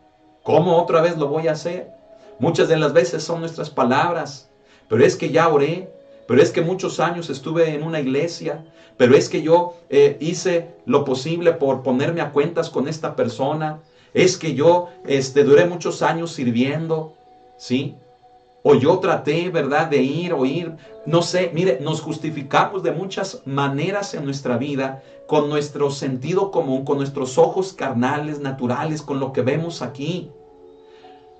¿cómo otra vez lo voy a hacer? Muchas de las veces son nuestras palabras, pero es que ya oré, pero es que muchos años estuve en una iglesia, pero es que yo hice lo posible por ponerme a cuentas con esta persona, es que yo duré muchos años sirviendo. ¿sí? O yo traté, ¿verdad?, de ir, no sé, mire, nos justificamos de muchas maneras en nuestra vida, con nuestro sentido común, con nuestros ojos carnales, naturales, con lo que vemos aquí.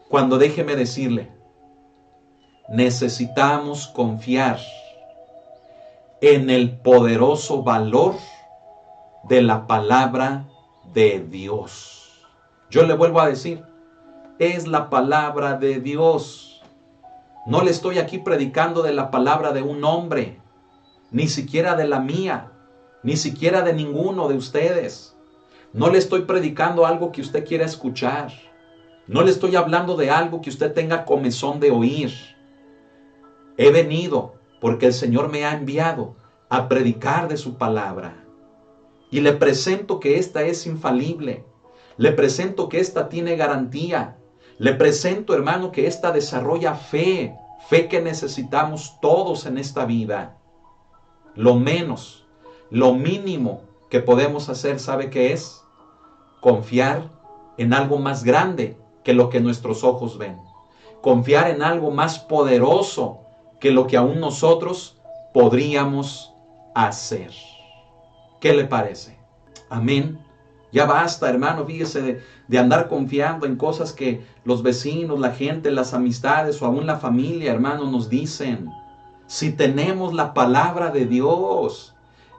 Cuando déjeme decirle, necesitamos confiar en el poderoso valor de la palabra de Dios. Yo le vuelvo a decir, es la palabra de Dios. No le estoy aquí predicando de la palabra de un hombre, ni siquiera de la mía, ni siquiera de ninguno de ustedes. No le estoy predicando algo que usted quiera escuchar. No le estoy hablando de algo que usted tenga comezón de oír. He venido porque el Señor me ha enviado a predicar de su palabra. Y le presento que esta es infalible. Le presento que esta tiene garantía. Le presento, hermano, que esta desarrolla fe. Fe que necesitamos todos en esta vida. Lo menos, lo mínimo que podemos hacer, ¿sabe qué es? Confiar en algo más grande que lo que nuestros ojos ven. Confiar en algo más poderoso que lo que aún nosotros podríamos hacer. ¿Qué le parece? Amén. Ya basta, hermano, fíjese de andar confiando en cosas que los vecinos, la gente, las amistades o aún la familia, hermano, nos dicen. Si tenemos la palabra de Dios,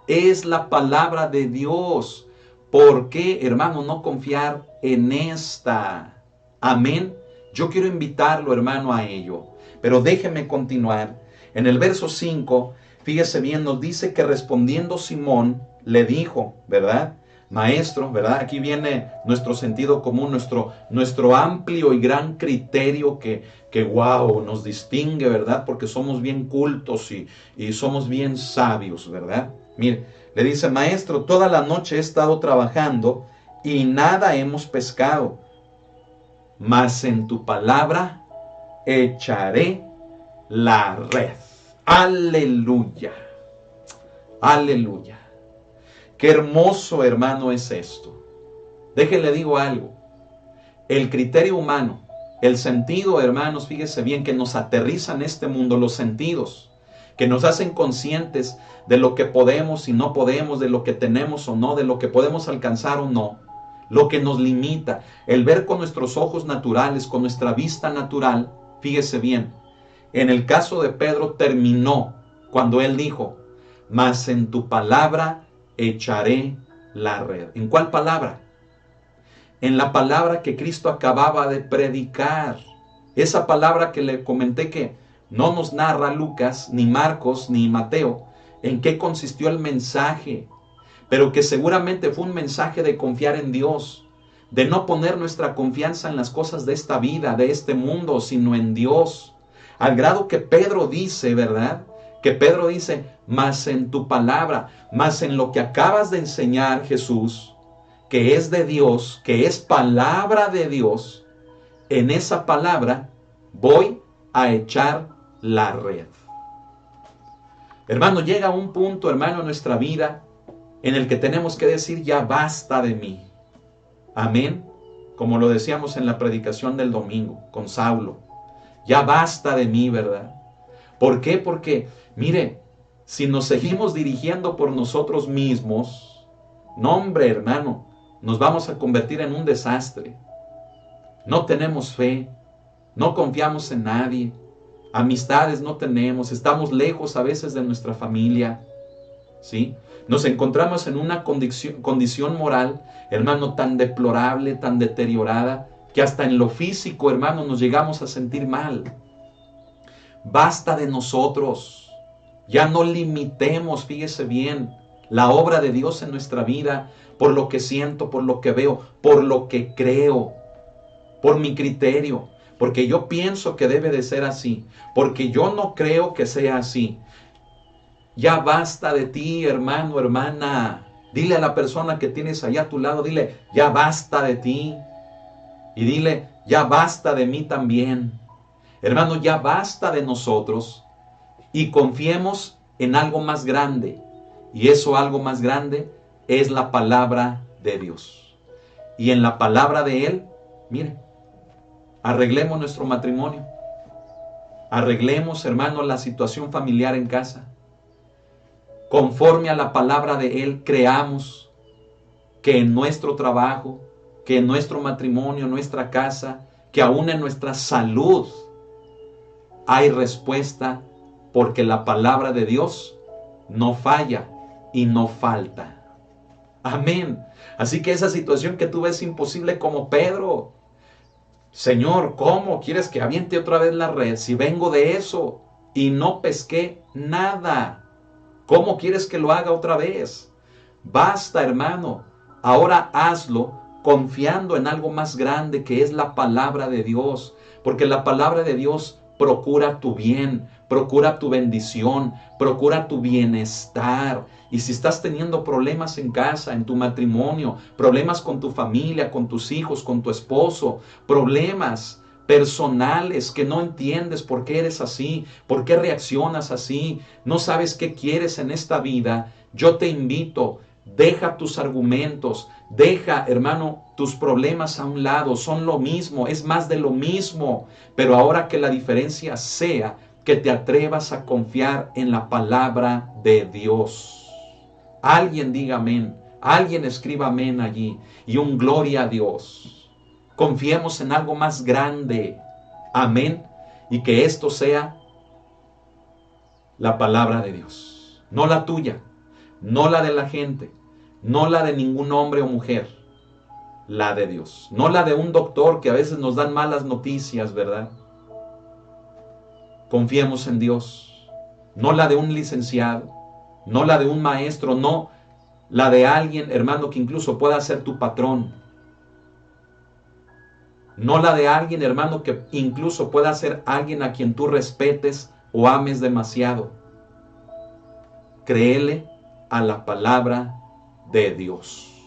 es la palabra de Dios. ¿Por qué, hermano, no confiar en esta? Amén. Yo quiero invitarlo, hermano, a ello. Pero déjeme continuar. En el verso 5, fíjese bien, nos dice que respondiendo Simón le dijo, ¿verdad? Maestro, ¿verdad? Aquí viene nuestro sentido común, nuestro amplio y gran criterio que wow, nos distingue, ¿verdad? Porque somos bien cultos y somos bien sabios, ¿verdad? Mire, le dice, maestro, toda la noche he estado trabajando y nada hemos pescado, mas en tu palabra echaré la red. Aleluya. Aleluya. Qué hermoso, hermano, es esto. Déjenle digo algo. El criterio humano, el sentido, hermanos, fíjese bien, que nos aterriza en este mundo, los sentidos, que nos hacen conscientes de lo que podemos y no podemos, de lo que tenemos o no, de lo que podemos alcanzar o no, lo que nos limita, el ver con nuestros ojos naturales, con nuestra vista natural, fíjese bien, en el caso de Pedro terminó cuando él dijo, mas en tu palabra echaré la red. ¿En cuál palabra? En la palabra que Cristo acababa de predicar. Esa palabra que le comenté que no nos narra Lucas, ni Marcos, ni Mateo, en qué consistió el mensaje, pero que seguramente fue un mensaje de confiar en Dios, de no poner nuestra confianza en las cosas de esta vida, de este mundo, sino en Dios. Al grado que Pedro dice, ¿verdad? Que Pedro dice, mas en tu palabra, mas en lo que acabas de enseñar, Jesús, que es de Dios, que es palabra de Dios, en esa palabra voy a echar la red. Hermano, llega un punto, hermano, en nuestra vida en el que tenemos que decir, ya basta de mí. Amén. Como lo decíamos en la predicación del domingo con Saulo. Ya basta de mí, ¿verdad? ¿Por qué? Porque, mire, si nos seguimos dirigiendo por nosotros mismos, no, hombre, hermano, nos vamos a convertir en un desastre. No tenemos fe, no confiamos en nadie, amistades no tenemos, estamos lejos a veces de nuestra familia, ¿sí? Nos encontramos en una condición moral, hermano, tan deplorable, tan deteriorada, que hasta en lo físico, hermano, nos llegamos a sentir mal. Basta de nosotros. Ya no limitemos, fíjese bien, la obra de Dios en nuestra vida por lo que siento, por lo que veo, por lo que creo, por mi criterio, porque yo pienso que debe de ser así, porque yo no creo que sea así. Ya basta de ti, hermano, hermana. Dile a la persona que tienes allá a tu lado, dile, ya basta de ti. Y dile, ya basta de mí también. Hermano, ya basta de nosotros y confiemos en algo más grande. Y eso algo más grande es la palabra de Dios. Y en la palabra de Él, mire, arreglemos nuestro matrimonio. Arreglemos, hermano, la situación familiar en casa. Conforme a la palabra de Él, creamos que en nuestro trabajo, que en nuestro matrimonio, nuestra casa, que aún en nuestra salud hay respuesta, porque la palabra de Dios no falla y no falta. Amén. Así que esa situación que tú ves imposible, como Pedro, Señor, ¿cómo quieres que aviente otra vez la red si vengo de eso y no pesqué nada? ¿Cómo quieres que lo haga otra vez? Basta, hermano. Ahora hazlo confiando en algo más grande, que es la palabra de Dios. Porque la palabra de Dios procura tu bien, procura tu bendición, procura tu bienestar. Y si estás teniendo problemas en casa, en tu matrimonio, problemas con tu familia, con tus hijos, con tu esposo, problemas personales que no entiendes por qué eres así, por qué reaccionas así, no sabes qué quieres en esta vida, yo te invito, deja tus argumentos, deja, hermano, tus problemas a un lado, son lo mismo, es más de lo mismo, pero ahora que la diferencia sea que te atrevas a confiar en la palabra de Dios. Alguien diga amén, alguien escriba amén allí, y un gloria a Dios. Confiemos en algo más grande, amén, y que esto sea la palabra de Dios, no la tuya, no la de la gente, no la de ningún hombre o mujer, la de Dios, no la de un doctor que a veces nos dan malas noticias, ¿verdad? Confiemos en Dios, no la de un licenciado, no la de un maestro, no la de alguien, hermano, que incluso pueda ser tu patrón, no la de alguien, hermano, que incluso pueda ser alguien a quien tú respetes o ames demasiado. Créele a la palabra de Dios.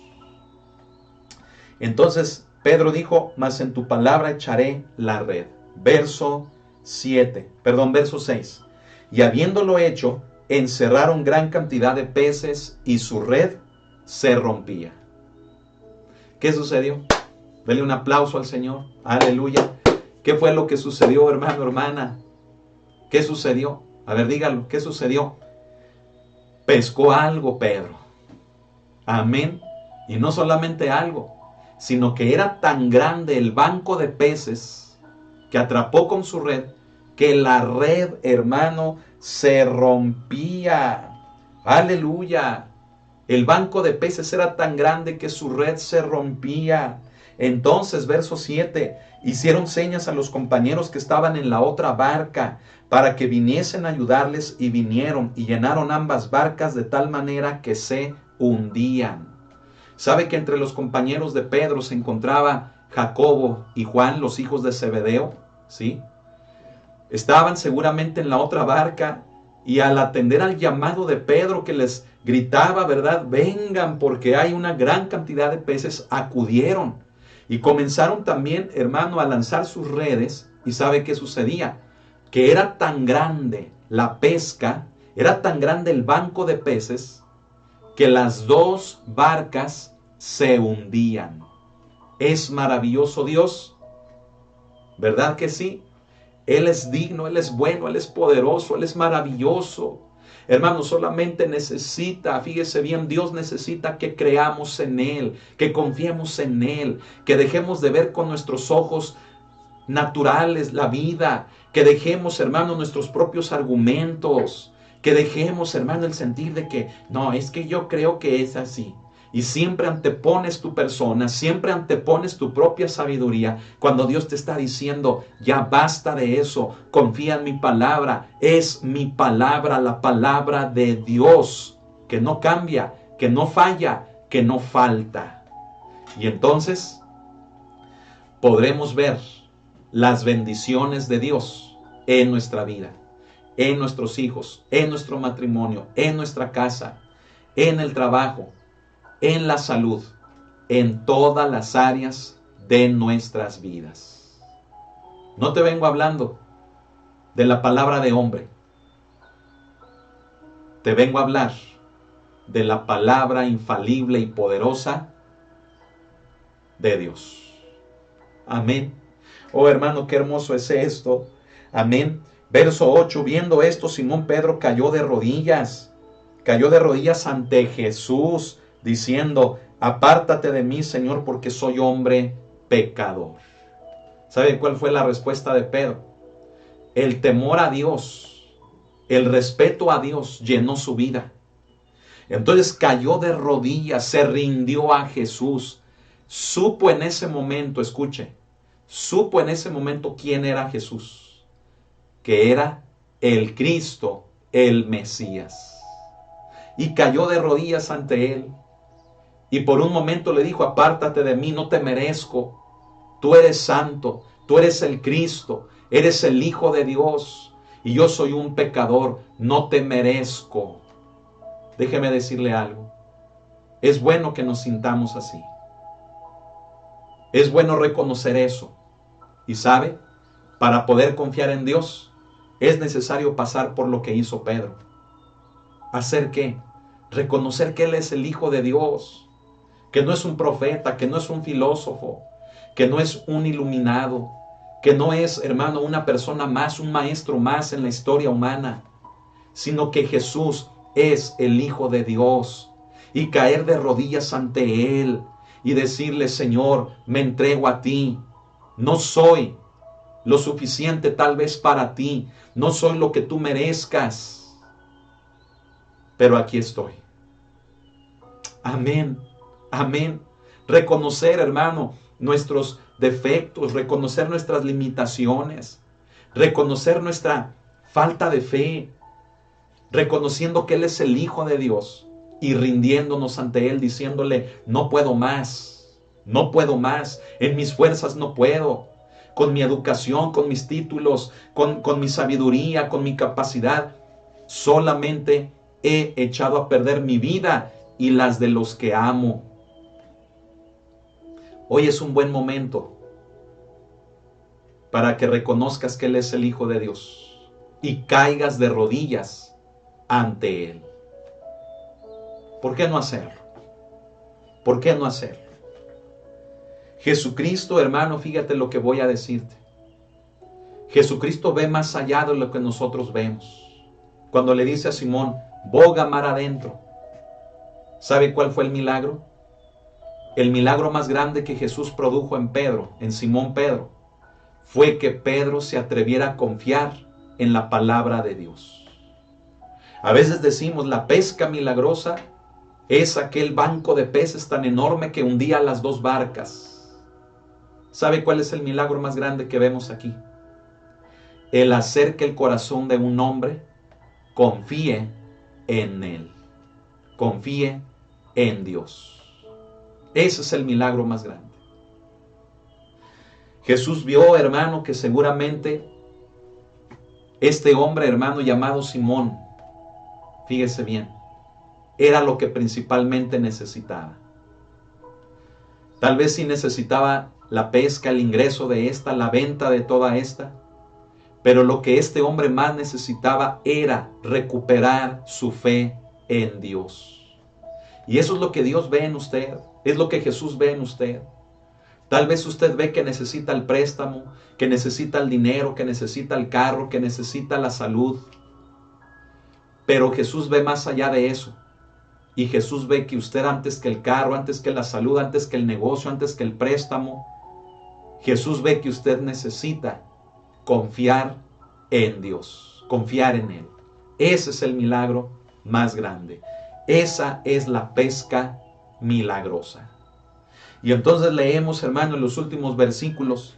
Entonces Pedro dijo, mas en tu palabra echaré la red. Verso 6. Y habiéndolo hecho, encerraron gran cantidad de peces y su red se rompía. ¿Qué sucedió? Dele un aplauso al Señor. Aleluya. ¿Qué fue lo que sucedió, hermano, hermana? ¿Qué sucedió? A ver, dígalo. ¿Qué sucedió? Pescó algo, Pedro. Amén. Y no solamente algo, sino que era tan grande el banco de peces que atrapó con su red, que la red, hermano, se rompía. Aleluya. El banco de peces era tan grande que su red se rompía. Entonces, verso 7, hicieron señas a los compañeros que estaban en la otra barca para que viniesen a ayudarles, y vinieron y llenaron ambas barcas de tal manera que se hundían. ¿Sabe que entre los compañeros de Pedro se encontraba Jacobo y Juan, los hijos de Zebedeo? ¿Sí? Estaban seguramente en la otra barca, y al atender al llamado de Pedro, que les gritaba, ¿verdad? Vengan, porque hay una gran cantidad de peces, acudieron. Y comenzaron también, hermano, a lanzar sus redes. ¿Y sabe qué sucedía? Que era tan grande la pesca, era tan grande el banco de peces, que las dos barcas se hundían. Es maravilloso Dios, ¿verdad que sí? Él es digno, Él es bueno, Él es poderoso, Él es maravilloso. Hermano, solamente necesita, fíjese bien, Dios necesita que creamos en Él, que confiemos en Él, que dejemos de ver con nuestros ojos naturales la vida, que dejemos, hermano, nuestros propios argumentos, que dejemos, hermano, el sentir de que, no, es que yo creo que es así. Y siempre antepones tu persona, siempre antepones tu propia sabiduría, cuando Dios te está diciendo, ya basta de eso, confía en mi palabra, es mi palabra, la palabra de Dios, que no cambia, que no falla, que no falta. Y entonces podremos ver las bendiciones de Dios en nuestra vida, en nuestros hijos, en nuestro matrimonio, en nuestra casa, en el trabajo, en la salud, en todas las áreas de nuestras vidas. No te vengo hablando de la palabra de hombre. Te vengo a hablar de la palabra infalible y poderosa de Dios. Amén. Oh, hermano, qué hermoso es esto. Amén. Verso 8, viendo esto, Simón Pedro cayó de rodillas ante Jesús, diciendo, apártate de mí, Señor, porque soy hombre pecador. ¿Sabe cuál fue la respuesta de Pedro? El temor a Dios, el respeto a Dios llenó su vida. Entonces cayó de rodillas, se rindió a Jesús. Supo en ese momento, escuche, supo en ese momento quién era Jesús, que era el Cristo, el Mesías. Y cayó de rodillas ante él. Y por un momento le dijo, apártate de mí, no te merezco. Tú eres santo, tú eres el Cristo, eres el Hijo de Dios. Y yo soy un pecador, no te merezco. Déjeme decirle algo. Es bueno que nos sintamos así. Es bueno reconocer eso. Y sabe, para poder confiar en Dios, es necesario pasar por lo que hizo Pedro. ¿Hacer qué? Reconocer que Él es el Hijo de Dios, que no es un profeta, que no es un filósofo, que no es un iluminado, que no es, hermano, una persona más, un maestro más en la historia humana, sino que Jesús es el Hijo de Dios. Y caer de rodillas ante Él y decirle, Señor, me entrego a ti. No soy lo suficiente tal vez para ti, no soy lo que tú merezcas, pero aquí estoy. Amén, amén. Reconocer, hermano, nuestros defectos, reconocer nuestras limitaciones, reconocer nuestra falta de fe, reconociendo que Él es el Hijo de Dios y rindiéndonos ante Él, diciéndole, no puedo más, no puedo más, en mis fuerzas no puedo, con mi educación, con mis títulos, con mi sabiduría, con mi capacidad, solamente he echado a perder mi vida y las de los que amo. Hoy es un buen momento para que reconozcas que Él es el Hijo de Dios y caigas de rodillas ante Él. ¿Por qué no hacerlo? ¿Por qué no hacerlo? Jesucristo, hermano, fíjate lo que voy a decirte. Jesucristo ve más allá de lo que nosotros vemos. Cuando le dice a Simón, boga mar adentro, ¿sabe cuál fue el milagro? El milagro más grande que Jesús produjo en Pedro, en Simón Pedro, fue que Pedro se atreviera a confiar en la palabra de Dios. A veces decimos, la pesca milagrosa es aquel banco de peces tan enorme que hundía las dos barcas. ¿Sabe cuál es el milagro más grande que vemos aquí? El hacer que el corazón de un hombre confíe en Él, confíe en Dios. Ese es el milagro más grande. Jesús vio, hermano, que seguramente este hombre, hermano, llamado Simón, fíjese bien, era lo que principalmente necesitaba. Tal vez sí necesitaba la pesca, el ingreso de esta, la venta de toda esta, pero lo que este hombre más necesitaba era recuperar su fe en Dios. Y eso es lo que Dios ve en usted, es lo que Jesús ve en usted. Tal vez usted ve que necesita el préstamo, que necesita el dinero, que necesita el carro, que necesita la salud. Pero Jesús ve más allá de eso. Y Jesús ve que usted, antes que el carro, antes que la salud, antes que el negocio, antes que el préstamo, Jesús ve que usted necesita confiar en Dios, confiar en Él. Ese es el milagro más grande. Esa es la pesca milagrosa. Y entonces leemos, hermano, en los últimos versículos,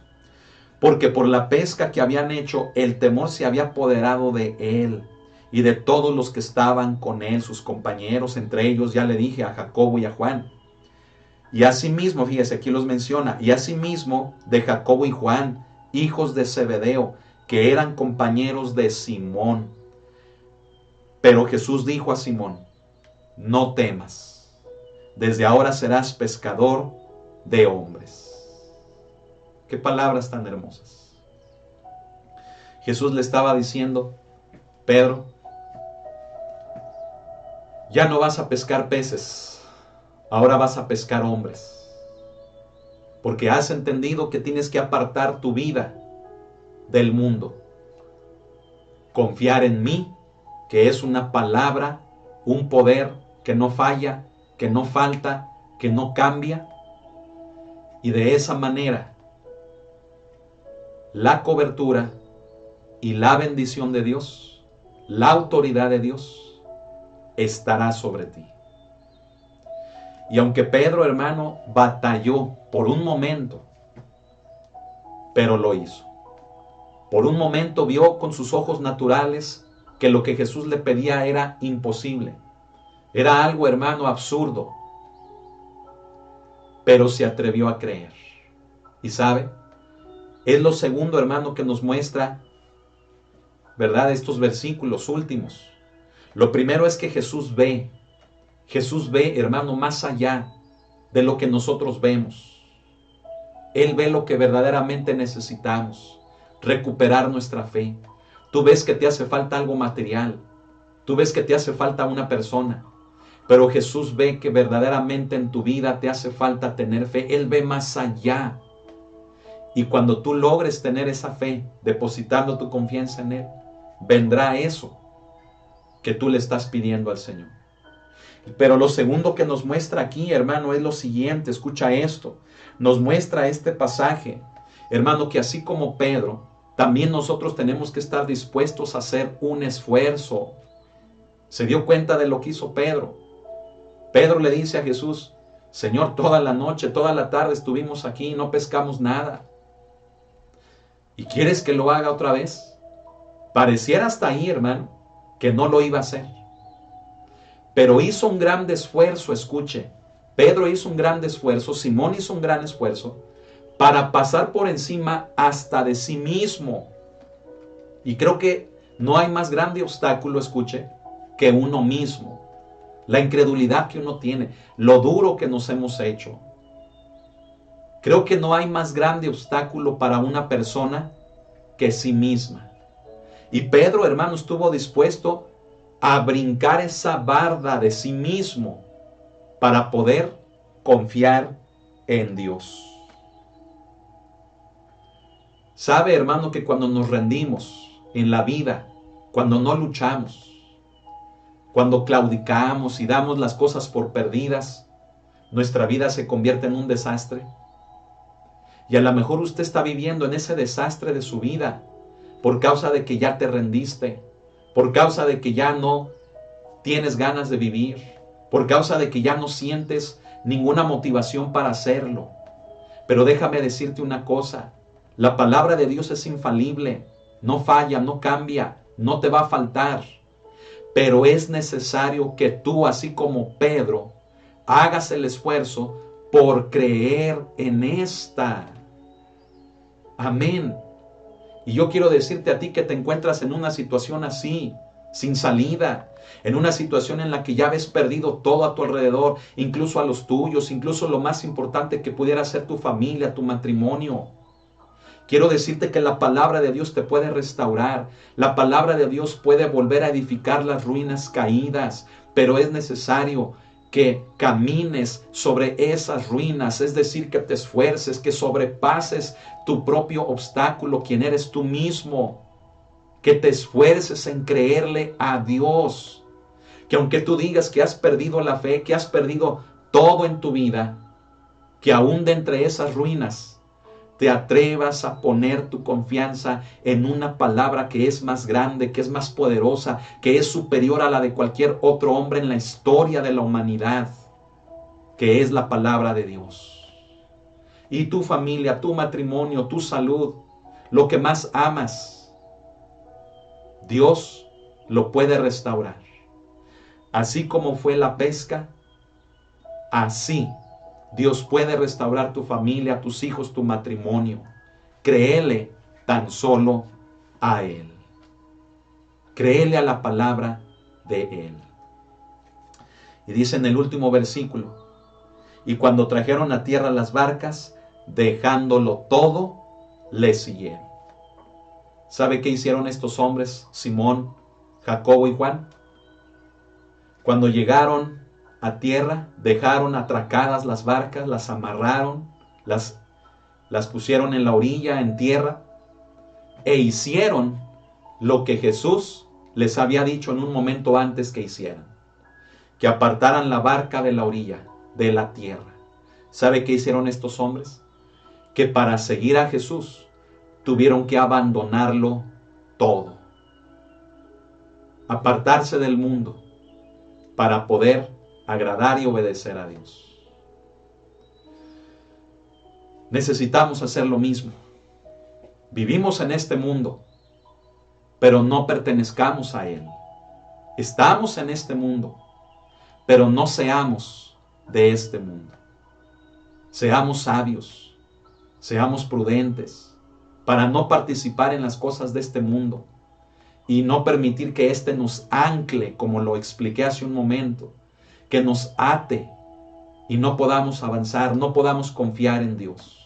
porque por la pesca que habían hecho, el temor se había apoderado de él y de todos los que estaban con él, sus compañeros, entre ellos, ya le dije, a Jacobo y a Juan. Y asimismo, fíjese, aquí los menciona, y asimismo de Jacobo y Juan, hijos de Zebedeo, que eran compañeros de Simón. Pero Jesús dijo a Simón, no temas, desde ahora serás pescador de hombres. Qué palabras tan hermosas. Jesús le estaba diciendo, Pedro, ya no vas a pescar peces, ahora vas a pescar hombres. Porque has entendido que tienes que apartar tu vida del mundo. confiar en mí, que es una palabra, un poder que no falla, que no falta, que no cambia. Y de esa manera, la cobertura y la bendición de Dios, la autoridad de Dios, estará sobre ti. Y aunque Pedro, hermano, batalló por un momento, pero lo hizo. Por un momento vio con sus ojos naturales que lo que Jesús le pedía era imposible. Era algo, hermano, absurdo. Pero se atrevió a creer. Y sabe, es lo segundo, hermano, que nos muestra, ¿verdad?, estos versículos últimos. Lo primero es que Jesús ve, hermano, más allá de lo que nosotros vemos. Él ve lo que verdaderamente necesitamos, recuperar nuestra fe. Tú ves que te hace falta algo material, tú ves que te hace falta una persona, pero Jesús ve que verdaderamente en tu vida te hace falta tener fe. Él ve más allá. Y cuando tú logres tener esa fe, depositando tu confianza en Él, vendrá eso que tú le estás pidiendo al Señor. Pero lo segundo que nos muestra aquí, hermano, es lo siguiente. Escucha esto. Nos muestra este pasaje, hermano, que así como Pedro, también nosotros tenemos que estar dispuestos a hacer un esfuerzo. Se dio cuenta de lo que hizo Pedro. Pedro le dice a Jesús: Señor, toda la noche, toda la tarde estuvimos aquí y no pescamos nada. ¿Y quieres que lo haga otra vez? Pareciera hasta ahí, hermano, que no lo iba a hacer. Pero hizo un gran esfuerzo, escuche. Pedro hizo un gran esfuerzo, Simón hizo un gran esfuerzo para pasar por encima hasta de sí mismo. Y creo que no hay más grande obstáculo, escuche, que uno mismo. La incredulidad que uno tiene, lo duro que nos hemos hecho. Creo que no hay más grande obstáculo para una persona que sí misma. Y Pedro, hermano, estuvo dispuesto a brincar esa barda de sí mismo para poder confiar en Dios. Sabe, hermano, que cuando nos rendimos en la vida, cuando no luchamos, cuando claudicamos y damos las cosas por perdidas, nuestra vida se convierte en un desastre. Y a lo mejor usted está viviendo en ese desastre de su vida por causa de que ya te rendiste, por causa de que ya no tienes ganas de vivir, por causa de que ya no sientes ninguna motivación para hacerlo. Pero déjame decirte una cosa, la palabra de Dios es infalible, no falla, no cambia, no te va a faltar. Pero es necesario que tú, así como Pedro, hagas el esfuerzo por creer en esta. Amén. Y yo quiero decirte a ti que te encuentras en una situación así, sin salida, en una situación en la que ya ves perdido todo a tu alrededor, incluso a los tuyos, incluso lo más importante que pudiera ser tu familia, tu matrimonio. Quiero decirte que la palabra de Dios te puede restaurar, la palabra de Dios puede volver a edificar las ruinas caídas, pero es necesario que camines sobre esas ruinas, es decir, que te esfuerces, que sobrepases tu propio obstáculo, quien eres tú mismo, que te esfuerces en creerle a Dios, que aunque tú digas que has perdido la fe, que has perdido todo en tu vida, que aún de entre esas ruinas te atrevas a poner tu confianza en una palabra que es más grande, que es más poderosa, que es superior a la de cualquier otro hombre en la historia de la humanidad, que es la palabra de Dios. Y tu familia, tu matrimonio, tu salud, lo que más amas, Dios lo puede restaurar. Así como fue la pesca, así Dios puede restaurar tu familia, tus hijos, tu matrimonio. Créele tan solo a Él. Créele a la palabra de Él. Y dice en el último versículo: y cuando trajeron a tierra las barcas, dejándolo todo, le siguieron. ¿Sabe qué hicieron estos hombres, Simón, Jacobo y Juan? Cuando llegaron a tierra, dejaron atracadas las barcas, las amarraron, las pusieron en la orilla, en tierra, e hicieron lo que Jesús les había dicho en un momento antes que hicieran. Que apartaran la barca de la orilla, de la tierra. ¿Sabe qué hicieron estos hombres? Que para seguir a Jesús tuvieron que abandonarlo todo. Apartarse del mundo para poder agradar y obedecer a Dios. Necesitamos hacer lo mismo. Vivimos en este mundo, pero no pertenezcamos a él. Estamos en este mundo, pero no seamos de este mundo. Seamos sabios, seamos prudentes, para no participar en las cosas de este mundo y no permitir que éste nos ancle, como lo expliqué hace un momento, que nos ate y no podamos avanzar, no podamos confiar en Dios.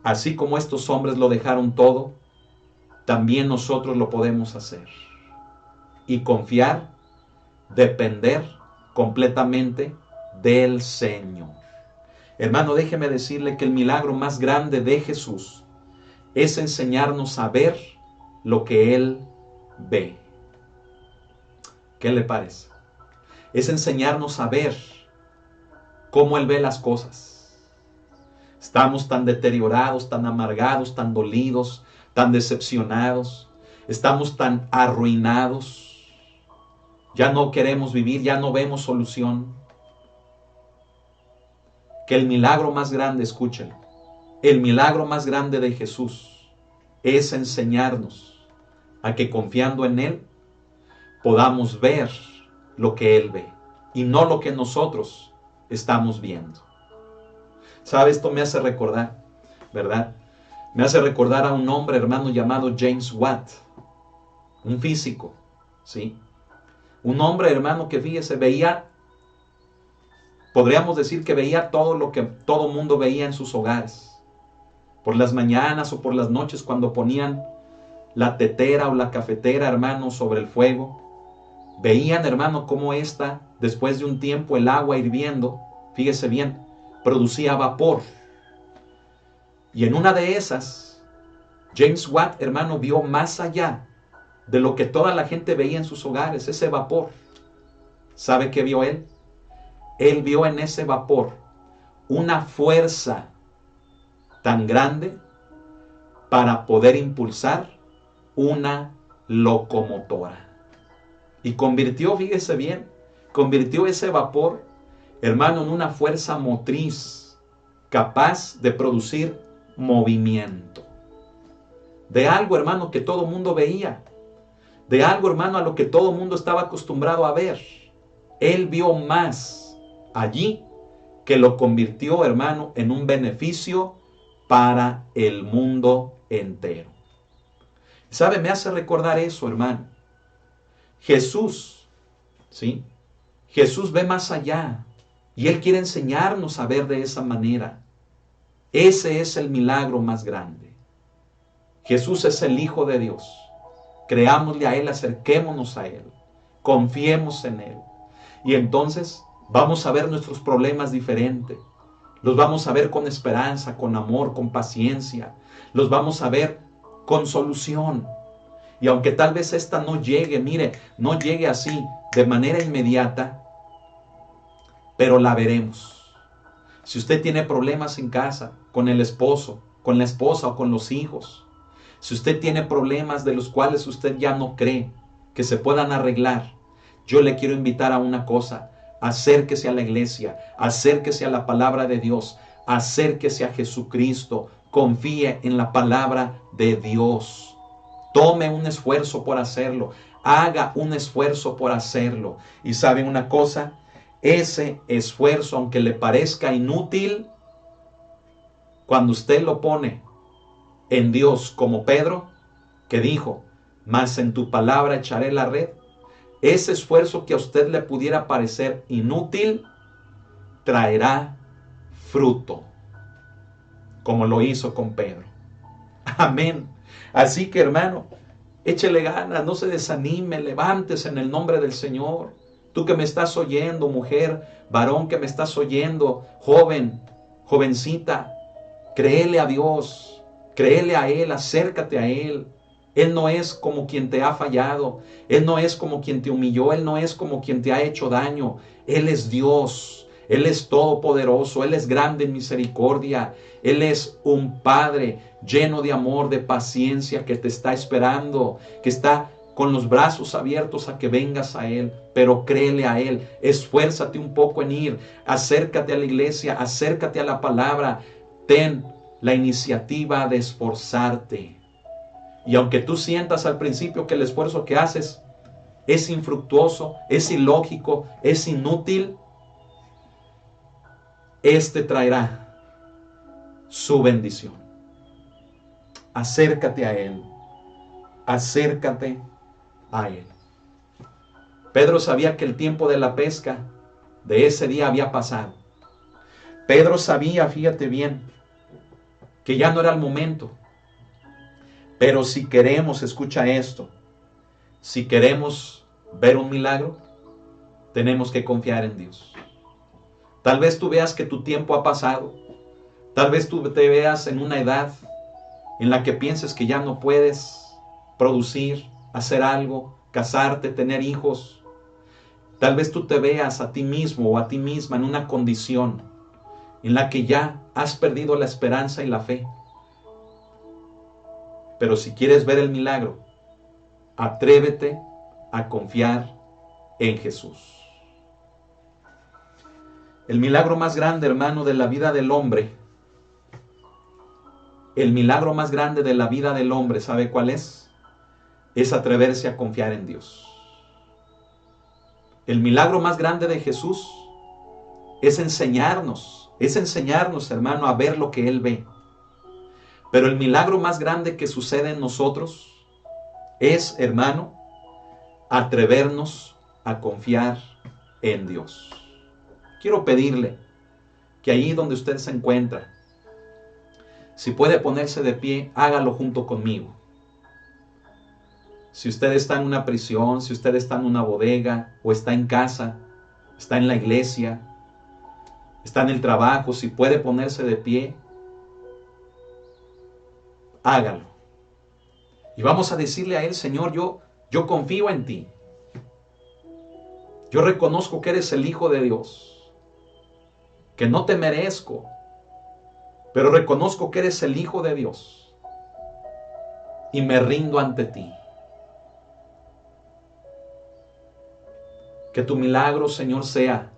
Así como estos hombres lo dejaron todo, también nosotros lo podemos hacer. Y confiar, depender completamente del Señor. Hermano, déjeme decirle que el milagro más grande de Jesús es enseñarnos a ver lo que Él ve. ¿Qué le parece? Es enseñarnos a ver cómo Él ve las cosas. Estamos tan deteriorados, tan amargados, tan dolidos, tan decepcionados. Estamos tan arruinados. Ya no queremos vivir, ya no vemos solución. Que el milagro más grande, escúchenlo, el milagro más grande de Jesús es enseñarnos a que confiando en Él podamos ver lo que Él ve y no lo que nosotros estamos viendo. ¿Sabe? Esto me hace recordar, ¿verdad? Me hace recordar a un hombre, hermano, llamado James Watt, un físico, ¿sí? Un hombre, hermano, que fíjese, veía, podríamos decir que veía todo lo que todo mundo veía en sus hogares. Por las mañanas o por las noches cuando ponían la tetera o la cafetera, hermano, sobre el fuego. Veían, hermano, cómo esta, después de un tiempo, el agua hirviendo, fíjese bien, producía vapor. Y en una de esas, James Watt, hermano, vio más allá de lo que toda la gente veía en sus hogares, ese vapor. ¿Sabe qué vio él? Él vio en ese vapor una fuerza tan grande para poder impulsar una locomotora. Y convirtió, fíjese bien, convirtió ese vapor, hermano, en una fuerza motriz capaz de producir movimiento. De algo, hermano, que todo mundo veía. De algo, hermano, a lo que todo mundo estaba acostumbrado a ver. Él vio más allí que lo convirtió, hermano, en un beneficio para el mundo entero. ¿Sabe? Me hace recordar eso, hermano. Jesús, ¿sí? Jesús ve más allá y Él quiere enseñarnos a ver de esa manera. Ese es el milagro más grande. Jesús es el Hijo de Dios. Creámosle a Él, acerquémonos a Él, confiemos en Él. Y entonces vamos a ver nuestros problemas diferentes. Los vamos a ver con esperanza, con amor, con paciencia. Los vamos a ver con solución. Y aunque tal vez esta no llegue, mire, no llegue así de manera inmediata, pero la veremos. Si usted tiene problemas en casa, con el esposo, con la esposa o con los hijos, si usted tiene problemas de los cuales usted ya no cree que se puedan arreglar, yo le quiero invitar a una cosa: acérquese a la iglesia, acérquese a la palabra de Dios, acérquese a Jesucristo, confíe en la palabra de Dios. Tome un esfuerzo por hacerlo, haga un esfuerzo por hacerlo. Y ¿saben una cosa? Ese esfuerzo, aunque le parezca inútil, cuando usted lo pone en Dios, como Pedro, que dijo, mas en tu palabra echaré la red, ese esfuerzo que a usted le pudiera parecer inútil, traerá fruto, como lo hizo con Pedro. Amén. Así que, hermano, échele ganas, no se desanime, levántese en el nombre del Señor. Tú que me estás oyendo, mujer, varón que me estás oyendo, joven, jovencita, créele a Dios, créele a Él, acércate a Él. Él no es como quien te ha fallado. Él no es como quien te humilló. Él no es como quien te ha hecho daño. Él es Dios. Él es todopoderoso. Él es grande en misericordia. Él es un Padre lleno de amor, de paciencia, que te está esperando, que está con los brazos abiertos a que vengas a Él. Pero créele a Él. Esfuérzate un poco en ir. Acércate a la iglesia. Acércate a la palabra. Ten la iniciativa de esforzarte. Y aunque tú sientas al principio que el esfuerzo que haces es infructuoso, es ilógico, es inútil, este traerá su bendición. Acércate a Él. Acércate a Él. Pedro sabía que el tiempo de la pesca de ese día había pasado. Pedro sabía, fíjate bien, que ya no era el momento. Pero si queremos, escucha esto, si queremos ver un milagro, tenemos que confiar en Dios. Tal vez tú veas que tu tiempo ha pasado. Tal vez tú te veas en una edad en la que pienses que ya no puedes producir, hacer algo, casarte, tener hijos. Tal vez tú te veas a ti mismo o a ti misma en una condición en la que ya has perdido la esperanza y la fe. Pero si quieres ver el milagro, atrévete a confiar en Jesús. El milagro más grande, hermano, de la vida del hombre, el milagro más grande de la vida del hombre, ¿sabe cuál es? Es atreverse a confiar en Dios. El milagro más grande de Jesús es enseñarnos, hermano, a ver lo que Él ve. Pero el milagro más grande que sucede en nosotros es, hermano, atrevernos a confiar en Dios. Quiero pedirle que allí donde usted se encuentra, si puede ponerse de pie, hágalo junto conmigo. Si usted está en una prisión, si usted está en una bodega, o está en casa, está en la iglesia, está en el trabajo, si puede ponerse de pie, hágalo. Y vamos a decirle a Él: Señor, yo confío en ti. Yo reconozco que eres el Hijo de Dios, que no te merezco, pero reconozco que eres el Hijo de Dios y me rindo ante ti. Que tu milagro, Señor, sea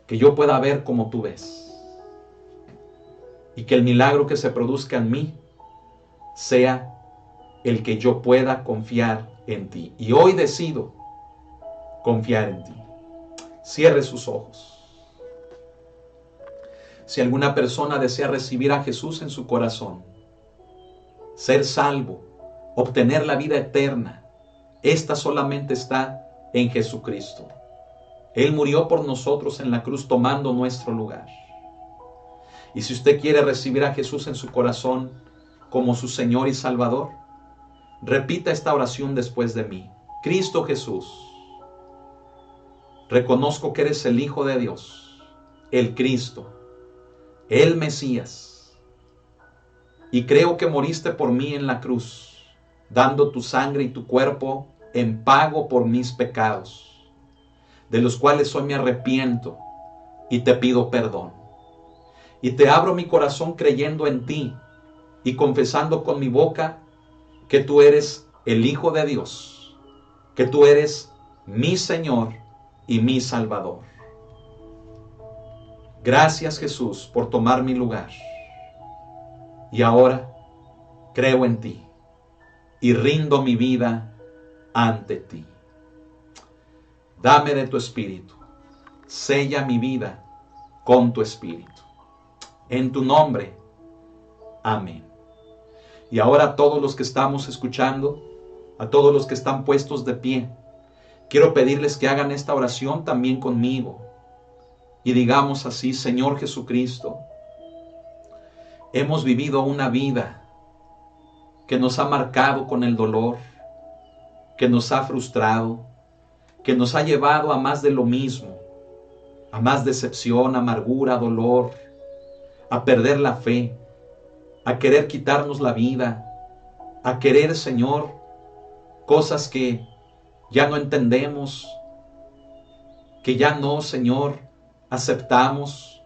que yo pueda ver como tú ves, y que el milagro que se produzca en mí sea el que yo pueda confiar en ti. Y hoy decido confiar en ti. Cierre sus ojos. Si alguna persona desea recibir a Jesús en su corazón, ser salvo, obtener la vida eterna, esta solamente está en Jesucristo. Él murió por nosotros en la cruz tomando nuestro lugar. Y si usted quiere recibir a Jesús en su corazón como su Señor y Salvador, repita esta oración después de mí. Cristo Jesús, reconozco que eres el Hijo de Dios, el Cristo, el Mesías, y creo que moriste por mí en la cruz, dando tu sangre y tu cuerpo en pago por mis pecados, de los cuales hoy me arrepiento y te pido perdón. Y te abro mi corazón creyendo en ti y confesando con mi boca que tú eres el Hijo de Dios, que tú eres mi Señor y mi Salvador. Gracias, Jesús, por tomar mi lugar. Y ahora creo en ti y rindo mi vida ante ti. Dame de tu espíritu. Sella mi vida con tu espíritu. En tu nombre. Amén. Y ahora a todos los que estamos escuchando, a todos los que están puestos de pie, quiero pedirles que hagan esta oración también conmigo. Y digamos así: Señor Jesucristo, hemos vivido una vida que nos ha marcado con el dolor, que nos ha frustrado, que nos ha llevado a más de lo mismo, a más decepción, amargura, dolor, a perder la fe, a querer quitarnos la vida, a querer, Señor, cosas que ya no entendemos, que ya no, Señor, aceptamos,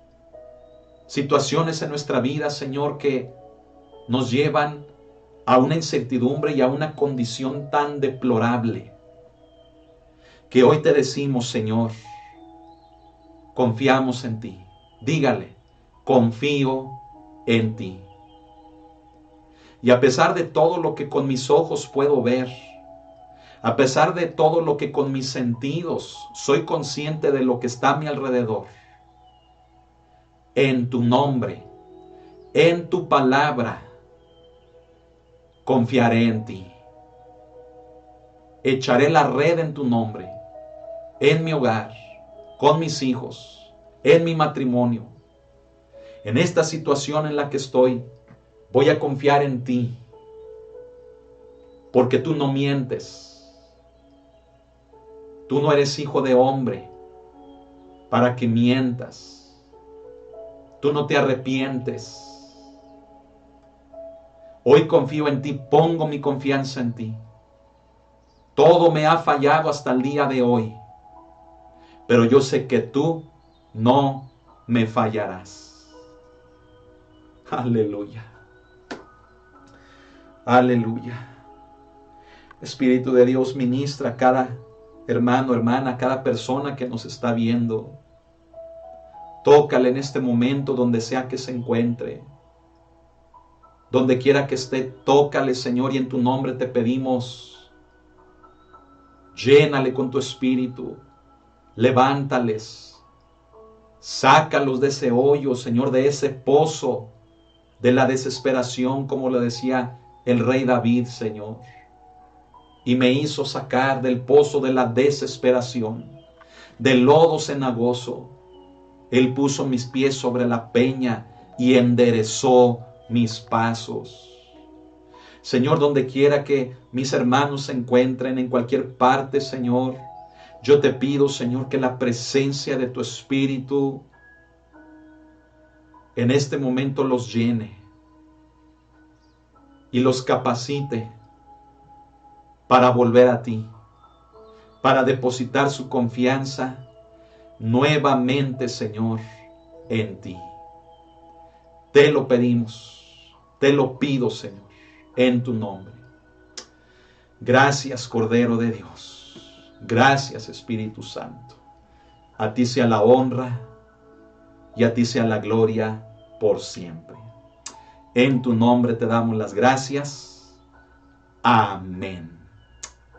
situaciones en nuestra vida, Señor, que nos llevan a una incertidumbre y a una condición tan deplorable, que hoy te decimos, Señor, confiamos en ti. Dígale, confío en ti. Y a pesar de todo lo que con mis ojos puedo ver, a pesar de todo lo que con mis sentidos soy consciente de lo que está a mi alrededor, en tu nombre, en tu palabra, confiaré en ti. Echaré la red en tu nombre, en mi hogar, con mis hijos, en mi matrimonio. En esta situación en la que estoy, voy a confiar en ti, porque tú no mientes. Tú no eres hijo de hombre para que mientas. Tú no te arrepientes. Hoy confío en ti, pongo mi confianza en ti. Todo me ha fallado hasta el día de hoy, pero yo sé que tú no me fallarás. Aleluya. Aleluya. Espíritu de Dios, ministra a cada hermano, hermana, cada persona que nos está viendo. Tócale en este momento donde sea que se encuentre. Donde quiera que esté, tócale, Señor, y en tu nombre te pedimos. Llénale con tu espíritu. Levántales. Sácalos de ese hoyo, Señor, de ese pozo de la desesperación, como le decía el rey David, Señor. Y me hizo sacar del pozo de la desesperación, del lodo cenagoso. Él puso mis pies sobre la peña y enderezó mis pasos. Señor, donde quiera que mis hermanos se encuentren, en cualquier parte, Señor, yo te pido, Señor, que la presencia de tu Espíritu en este momento los llene y los capacite para volver a ti, para depositar su confianza nuevamente, Señor, en ti. Te lo pedimos, te lo pido, Señor, en tu nombre. Gracias, Cordero de Dios. Gracias, Espíritu Santo. A ti sea la honra y a ti sea la gloria por siempre. En tu nombre te damos las gracias. Amén.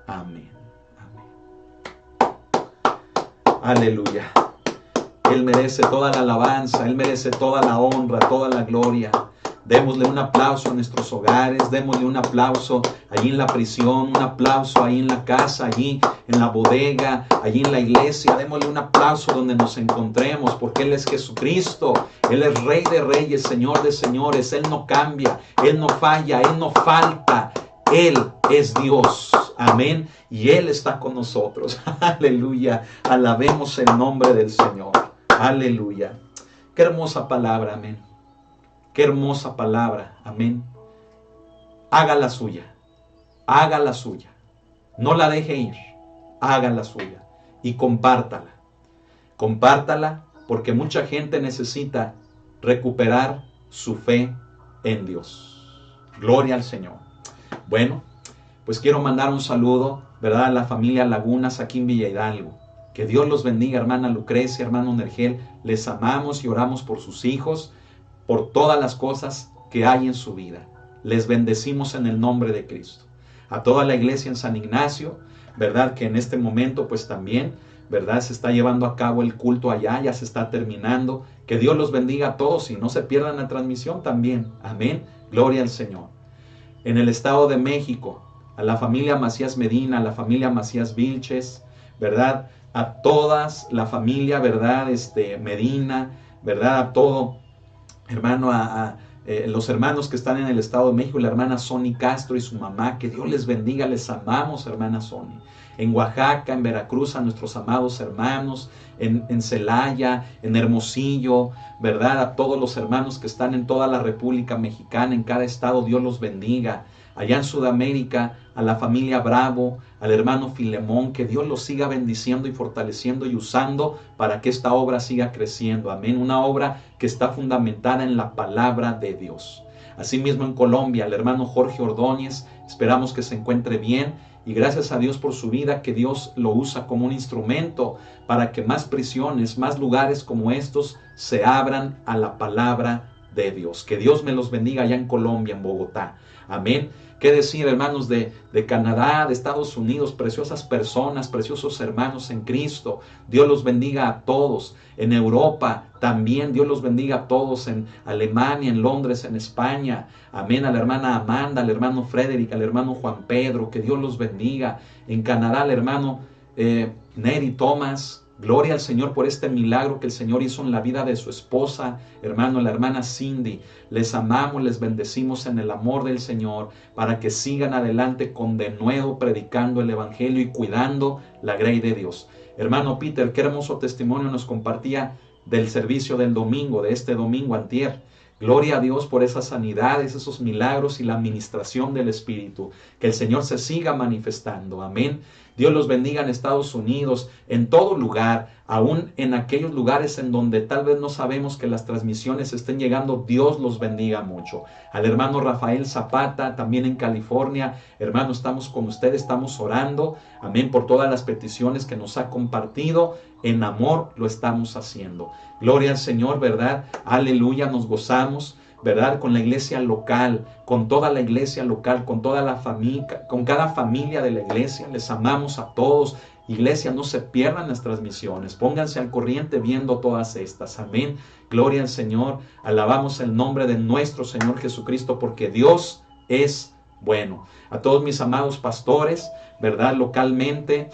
Amén. Amén. Aleluya. Él merece toda la alabanza, Él merece toda la honra, toda la gloria. Démosle un aplauso a nuestros hogares, démosle un aplauso allí en la prisión, un aplauso ahí en la casa, allí en la bodega, allí en la iglesia. Démosle un aplauso donde nos encontremos, porque Él es Jesucristo, Él es Rey de Reyes, Señor de Señores. Él no cambia, Él no falla, Él no falta. Él es Dios. Amén. Y Él está con nosotros. Aleluya. Alabemos el nombre del Señor. Aleluya. Qué hermosa palabra. Amén. Qué hermosa palabra. Amén. Haga la suya. Haga la suya. No la deje ir. Haga la suya. Y compártala. Compártala porque mucha gente necesita recuperar su fe en Dios. Gloria al Señor. Bueno, pues quiero mandar un saludo, ¿verdad?, a la familia Lagunas aquí en Villa Hidalgo. Que Dios los bendiga, hermana Lucrecia, hermano Nergel. Les amamos y oramos por sus hijos, por todas las cosas que hay en su vida. Les bendecimos en el nombre de Cristo. A toda la iglesia en San Ignacio, ¿verdad?, que en este momento pues también, ¿verdad?, se está llevando a cabo el culto allá, ya se está terminando. Que Dios los bendiga a todos y no se pierdan la transmisión también. Amén. Gloria al Señor. En el Estado de México, a la familia Macías Medina, a la familia Macías Vilches, ¿verdad?, a todas la familia, ¿verdad?, Medina, ¿verdad?, a todo, hermano, los hermanos que están en el Estado de México, la hermana Sony Castro y su mamá, que Dios les bendiga, les amamos, hermana Sony. En Oaxaca, en Veracruz, a nuestros amados hermanos, en Celaya, en Hermosillo, ¿verdad?, a todos los hermanos que están en toda la República Mexicana, en cada estado, Dios los bendiga. allá en Sudamérica, a la familia Bravo, al hermano Filemón, que Dios los siga bendiciendo y fortaleciendo y usando para que esta obra siga creciendo. Amén. Una obra que está fundamentada en la palabra de Dios. Asimismo en Colombia, el hermano Jorge Ordóñez, esperamos que se encuentre bien y gracias a Dios por su vida, que Dios lo usa como un instrumento para que más prisiones, más lugares como estos se abran a la palabra de Dios. Que Dios me los bendiga allá en Colombia, en Bogotá. Amén. ¿Qué decir, hermanos de Canadá, de Estados Unidos? Preciosas personas, preciosos hermanos en Cristo. Dios los bendiga a todos. En Europa también Dios los bendiga a todos. En Alemania, en Londres, en España. Amén. A la hermana Amanda, al hermano Frederick, al hermano Juan Pedro. Que Dios los bendiga. En Canadá, al hermano Neri Thomas. Gloria al Señor por este milagro que el Señor hizo en la vida de su esposa, hermano, la hermana Cindy. Les amamos, les bendecimos en el amor del Señor para que sigan adelante con denuedo predicando el Evangelio y cuidando la grey de Dios. Hermano Peter, qué hermoso testimonio nos compartía del servicio del domingo, de este domingo antier. Gloria a Dios por esas sanidades, esos milagros y la administración del Espíritu. Que el Señor se siga manifestando. Amén. Dios los bendiga en Estados Unidos, en todo lugar, aún en aquellos lugares en donde tal vez no sabemos que las transmisiones estén llegando. Dios los bendiga mucho. Al hermano Rafael Zapata, también en California. Hermano, estamos con usted, estamos orando. Amén, por todas las peticiones que nos ha compartido. En amor lo estamos haciendo. Gloria al Señor, ¿verdad? Aleluya, nos gozamos, ¿verdad? Con la iglesia local, con toda la iglesia local, con toda la familia, con cada familia de la iglesia. Les amamos a todos. Iglesia, no se pierdan las transmisiones. Pónganse al corriente viendo todas estas. Amén. Gloria al Señor. Alabamos el nombre de nuestro Señor Jesucristo porque Dios es bueno. A todos mis amados pastores, ¿verdad? Localmente,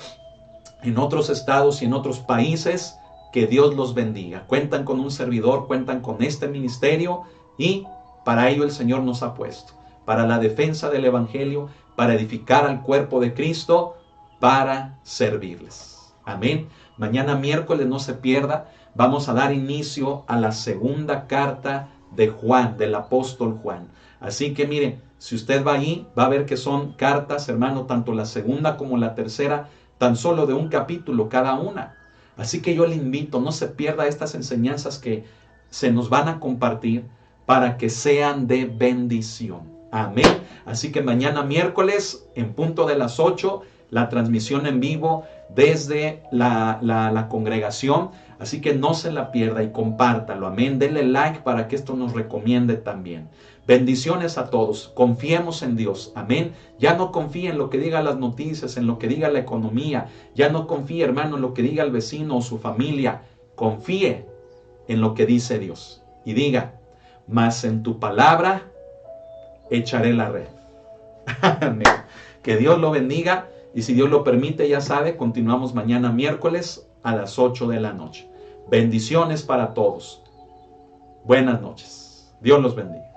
en otros estados y en otros países, que Dios los bendiga. Cuentan con un servidor, cuentan con este ministerio y para ello el Señor nos ha puesto. Para la defensa del Evangelio, para edificar al cuerpo de Cristo, para servirles. Amén. Mañana miércoles, no se pierda, vamos a dar inicio a la segunda carta de Juan, del apóstol Juan. Así que miren, si usted va ahí, va a ver que son cartas, hermano, tanto la segunda como la tercera, tan solo de un capítulo cada una. Así que yo le invito, no se pierda estas enseñanzas que se nos van a compartir para que sean de bendición. Amén. Así que mañana miércoles, en punto de las 8, la transmisión en vivo desde la congregación. Así que no se la pierda y compártalo. Amén. Denle like para que esto nos recomiende también. Bendiciones a todos. Confiemos en Dios. Amén. Ya no confíe en lo que diga las noticias, en lo que diga la economía. Ya no confíe, hermano, en lo que diga el vecino o su familia. Confíe en lo que dice Dios. Y diga, mas en tu palabra echaré la red. Amén. Que Dios lo bendiga. Y si Dios lo permite, ya sabe, continuamos mañana miércoles a las 8 de la noche. Bendiciones para todos. Buenas noches. Dios los bendiga.